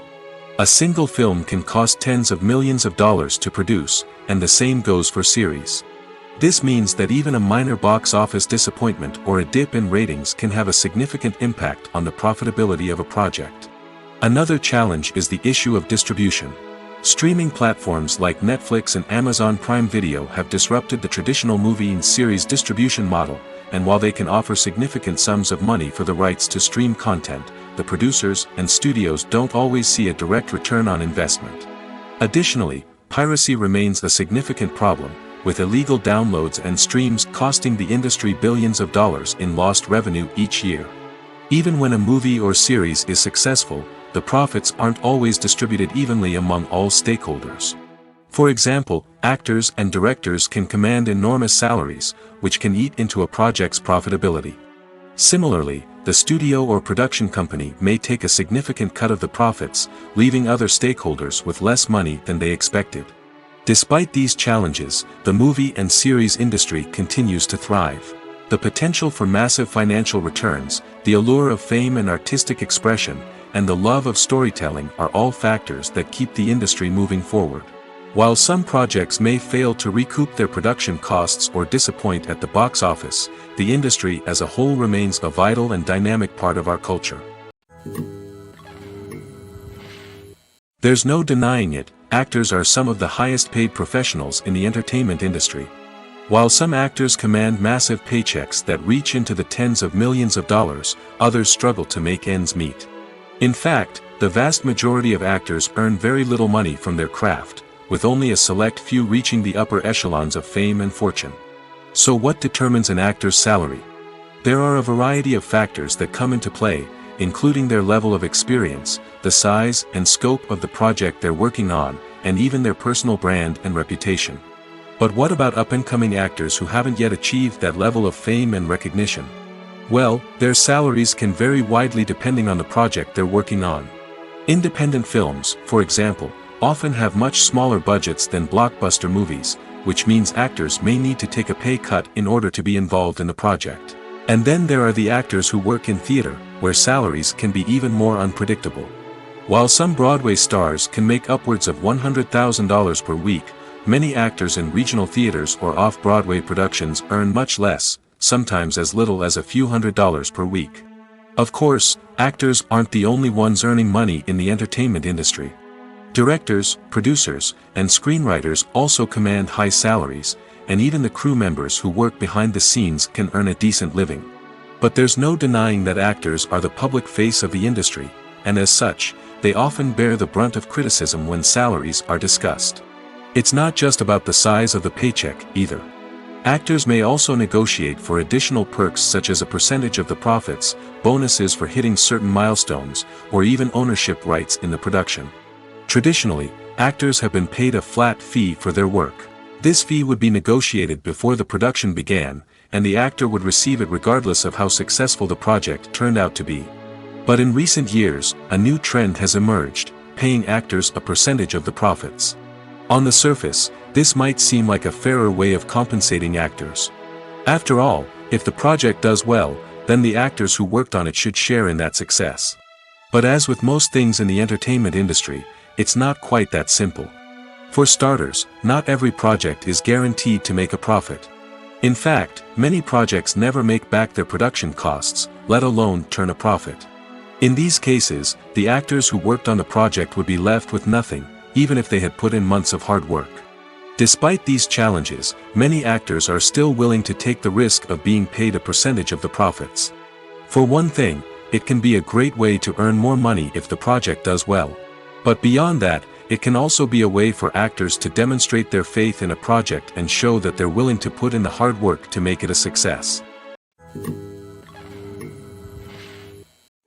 A single film can cost tens of millions of dollars to produce, and the same goes for series. This means that even a minor box office disappointment or a dip in ratings can have a significant impact on the profitability of a project. Another challenge is the issue of distribution. Streaming platforms like Netflix and Amazon Prime Video have disrupted the traditional movie and series distribution model, and while they can offer significant sums of money for the rights to stream content, the producers and studios don't always see a direct return on investment. Additionally, piracy remains a significant problem, with illegal downloads and streams costing the industry billions of dollars in lost revenue each year. Even when a movie or series is successful, the profits aren't always distributed evenly among all stakeholders. For example, actors and directors can command enormous salaries, which can eat into a project's profitability. Similarly, the studio or production company may take a significant cut of the profits, leaving other stakeholders with less money than they expected. Despite these challenges, the movie and series industry continues to thrive. The potential for massive financial returns, the allure of fame and artistic expression, and the love of storytelling are all factors that keep the industry moving forward. While some projects may fail to recoup their production costs or disappoint at the box office, the industry as a whole remains a vital and dynamic part of our culture. There's no denying it, actors are some of the highest paid professionals in the entertainment industry. While some actors command massive paychecks that reach into the tens of millions of dollars, others struggle to make ends meet. In fact, the vast majority of actors earn very little money from their craft, with only a select few reaching the upper echelons of fame and fortune. So what determines an actor's salary? There are a variety of factors that come into play, including their level of experience, the size and scope of the project they're working on, and even their personal brand and reputation. But what about up-and-coming actors who haven't yet achieved that level of fame and recognition? Well, their salaries can vary widely depending on the project they're working on. Independent films, for example, often have much smaller budgets than blockbuster movies, which means actors may need to take a pay cut in order to be involved in the project. And then there are the actors who work in theater, where salaries can be even more unpredictable. While some Broadway stars can make upwards of $100,000 per week, many actors in regional theaters or off-Broadway productions earn much less, sometimes as little as a few $100s per week. Of course, actors aren't the only ones earning money in the entertainment industry. Directors, producers, and screenwriters also command high salaries, and even the crew members who work behind the scenes can earn a decent living. But there's no denying that actors are the public face of the industry, and as such, they often bear the brunt of criticism when salaries are discussed. It's not just about the size of the paycheck, either. Actors may also negotiate for additional perks such as a percentage of the profits, bonuses for hitting certain milestones, or even ownership rights in the production. Traditionally, actors have been paid a flat fee for their work. This fee would be negotiated before the production began, and the actor would receive it regardless of how successful the project turned out to be. But in recent years, a new trend has emerged, paying actors a percentage of the profits. On the surface, this might seem like a fairer way of compensating actors. After all, if the project does well, then the actors who worked on it should share in that success. But as with most things in the entertainment industry, it's not quite that simple. For starters, not every project is guaranteed to make a profit. In fact, many projects never make back their production costs, let alone turn a profit. In these cases, the actors who worked on the project would be left with nothing, even if they had put in months of hard work. Despite these challenges, many actors are still willing to take the risk of being paid a percentage of the profits. For one thing, it can be a great way to earn more money if the project does well. But beyond that, it can also be a way for actors to demonstrate their faith in a project and show that they're willing to put in the hard work to make it a success.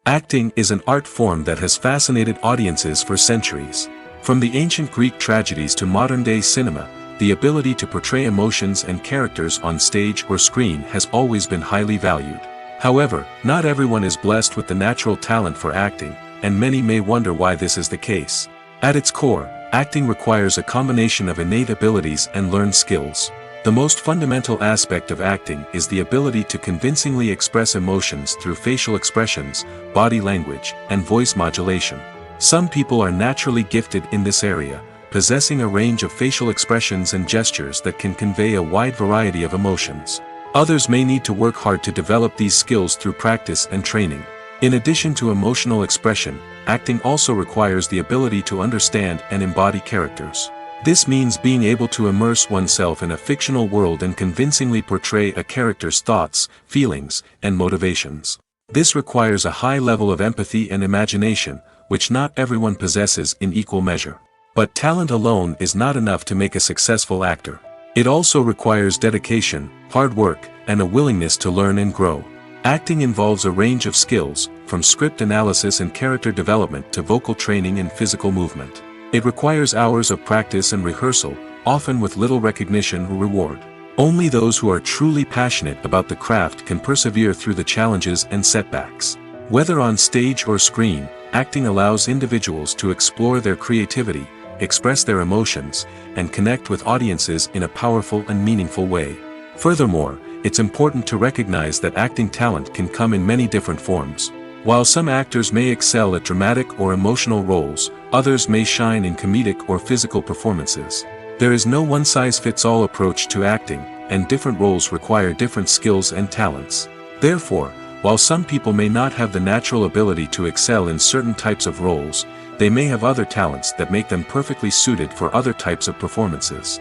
Acting is an art form that has fascinated audiences for centuries. From the ancient Greek tragedies to modern-day cinema, the ability to portray emotions and characters on stage or screen has always been highly valued. However, not everyone is blessed with the natural talent for acting, and many may wonder why this is the case. At its core, acting requires a combination of innate abilities and learned skills. The most fundamental aspect of acting is the ability to convincingly express emotions through facial expressions, body language, and voice modulation. Some people are naturally gifted in this area, possessing a range of facial expressions and gestures that can convey a wide variety of emotions. Others may need to work hard to develop these skills through practice and training. In addition to emotional expression, acting also requires the ability to understand and embody characters. This means being able to immerse oneself in a fictional world and convincingly portray a character's thoughts, feelings, and motivations. This requires a high level of empathy and imagination, which not everyone possesses in equal measure. But talent alone is not enough to make a successful actor. It also requires dedication, hard work, and a willingness to learn and grow. Acting involves a range of skills, from script analysis and character development to vocal training and physical movement. It requires hours of practice and rehearsal, often with little recognition or reward. Only those who are truly passionate about the craft can persevere through the challenges and setbacks. Whether on stage or screen, acting allows individuals to explore their creativity, express their emotions, and connect with audiences in a powerful and meaningful way. Furthermore, it's important to recognize that acting talent can come in many different forms. While some actors may excel at dramatic or emotional roles, others may shine in comedic or physical performances. There is no one-size-fits-all approach to acting, and different roles require different skills and talents. Therefore, while some people may not have the natural ability to excel in certain types of roles, they may have other talents that make them perfectly suited for other types of performances.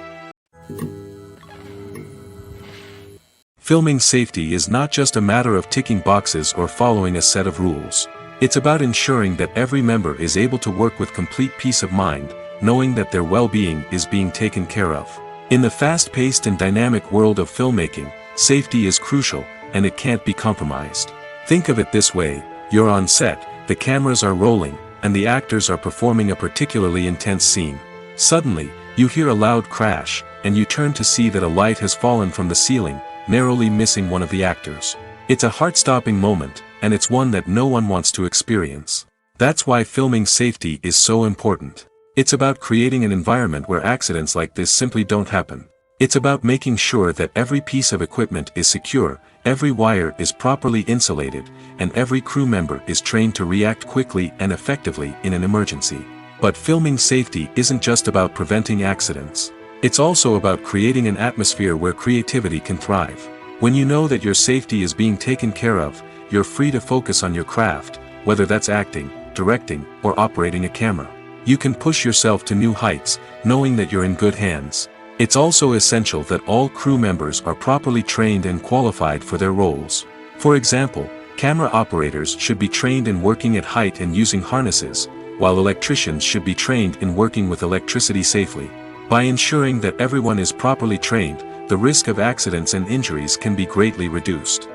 Filming safety is not just a matter of ticking boxes or following a set of rules. It's about ensuring that every member is able to work with complete peace of mind, knowing that their well-being is being taken care of. In the fast-paced and dynamic world of filmmaking, safety is crucial, and it can't be compromised. Think of it this way: you're on set, the cameras are rolling, and the actors are performing a particularly intense scene. Suddenly, you hear a loud crash, and you turn to see that a light has fallen from the ceiling, narrowly missing one of the actors. It's a heart-stopping moment, and it's one that no one wants to experience. That's why filming safety is so important. It's about creating an environment where accidents like this simply don't happen. It's about making sure that every piece of equipment is secure, every wire is properly insulated, and every crew member is trained to react quickly and effectively in an emergency. But filming safety isn't just about preventing accidents. It's also about creating an atmosphere where creativity can thrive. When you know that your safety is being taken care of, you're free to focus on your craft, whether that's acting, directing, or operating a camera. You can push yourself to new heights, knowing that you're in good hands. It's also essential that all crew members are properly trained and qualified for their roles. For example, camera operators should be trained in working at height and using harnesses, while electricians should be trained in working with electricity safely. By ensuring that everyone is properly trained, the risk of accidents and injuries can be greatly reduced.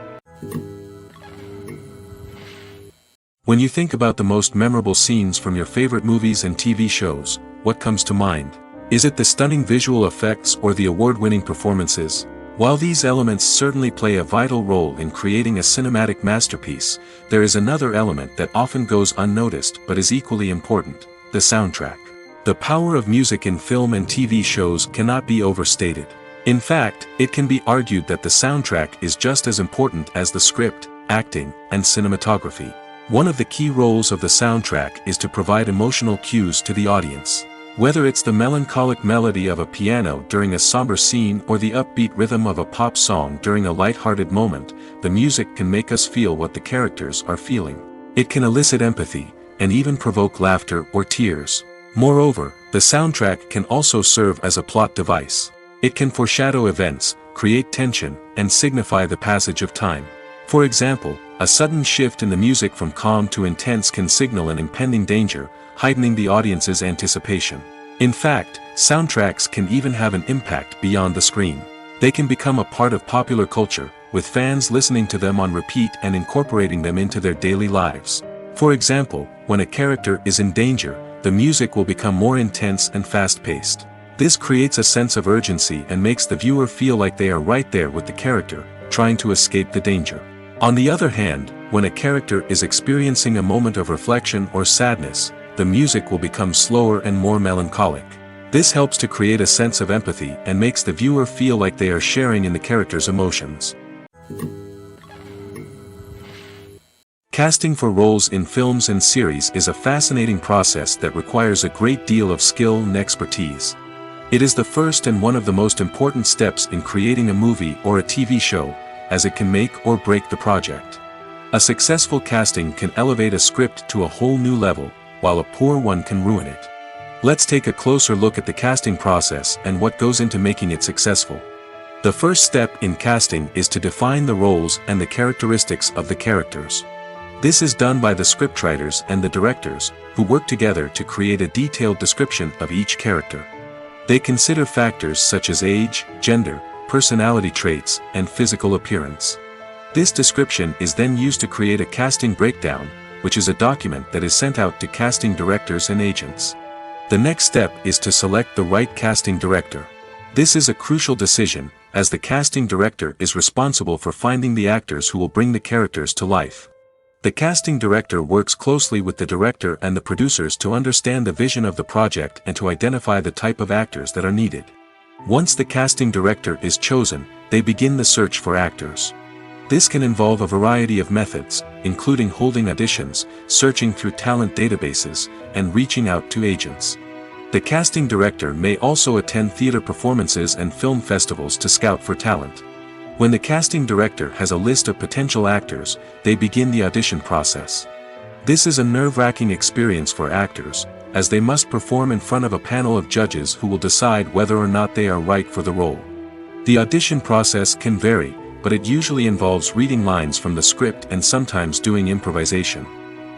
When you think about the most memorable scenes from your favorite movies and TV shows, what comes to mind? Is it the stunning visual effects or the award-winning performances? While these elements certainly play a vital role in creating a cinematic masterpiece, there is another element that often goes unnoticed but is equally important: the soundtrack. The power of music in film and TV shows cannot be overstated. In fact, it can be argued that the soundtrack is just as important as the script, acting, and cinematography. One of the key roles of the soundtrack is to provide emotional cues to the audience. Whether it's the melancholic melody of a piano during a somber scene or the upbeat rhythm of a pop song during a light-hearted moment, the music can make us feel what the characters are feeling. It can elicit empathy, and even provoke laughter or tears. Moreover, the soundtrack can also serve as a plot device. It can foreshadow events, create tension, and signify the passage of time. For example, a sudden shift in the music from calm to intense can signal an impending danger, heightening the audience's anticipation. In fact, soundtracks can even have an impact beyond the screen. They can become a part of popular culture, with fans listening to them on repeat and incorporating them into their daily lives. For example, when a character is in danger, the music will become more intense and fast-paced. This creates a sense of urgency and makes the viewer feel like they are right there with the character, trying to escape the danger. On the other hand, when a character is experiencing a moment of reflection or sadness, the music will become slower and more melancholic. This helps to create a sense of empathy and makes the viewer feel like they are sharing in the character's emotions. Casting for roles in films and series is a fascinating process that requires a great deal of skill and expertise. It is the first and one of the most important steps in creating a movie or a TV show, as it can make or break the project. A successful casting can elevate a script to a whole new level, while a poor one can ruin it. Let's take a closer look at the casting process and what goes into making it successful. The first step in casting is to define the roles and the characteristics of the characters. This is done by the scriptwriters and the directors, who work together to create a detailed description of each character. They consider factors such as age, gender, personality traits, and physical appearance. This description is then used to create a casting breakdown, which is a document that is sent out to casting directors and agents. The next step is to select the right casting director. This is a crucial decision, as the casting director is responsible for finding the actors who will bring the characters to life. The casting director works closely with the director and the producers to understand the vision of the project and to identify the type of actors that are needed. Once the casting director is chosen, they begin the search for actors. This can involve a variety of methods, including holding auditions, searching through talent databases, and reaching out to agents. The casting director may also attend theater performances and film festivals to scout for talent. When the casting director has a list of potential actors, they begin the audition process. This is a nerve-wracking experience for actors, as they must perform in front of a panel of judges who will decide whether or not they are right for the role. The audition process can vary, but it usually involves reading lines from the script and sometimes doing improvisation.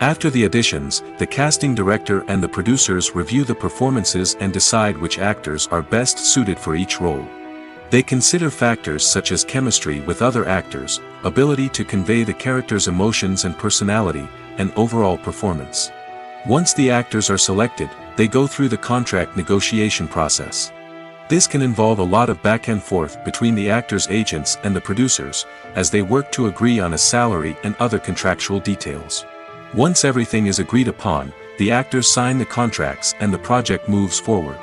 After the auditions, the casting director and the producers review the performances and decide which actors are best suited for each role. They consider factors such as chemistry with other actors, ability to convey the character's emotions and personality, and overall performance. Once the actors are selected, they go through the contract negotiation process. This can involve a lot of back and forth between the actors' agents and the producers, as they work to agree on a salary and other contractual details. Once everything is agreed upon, the actors sign the contracts and the project moves forward.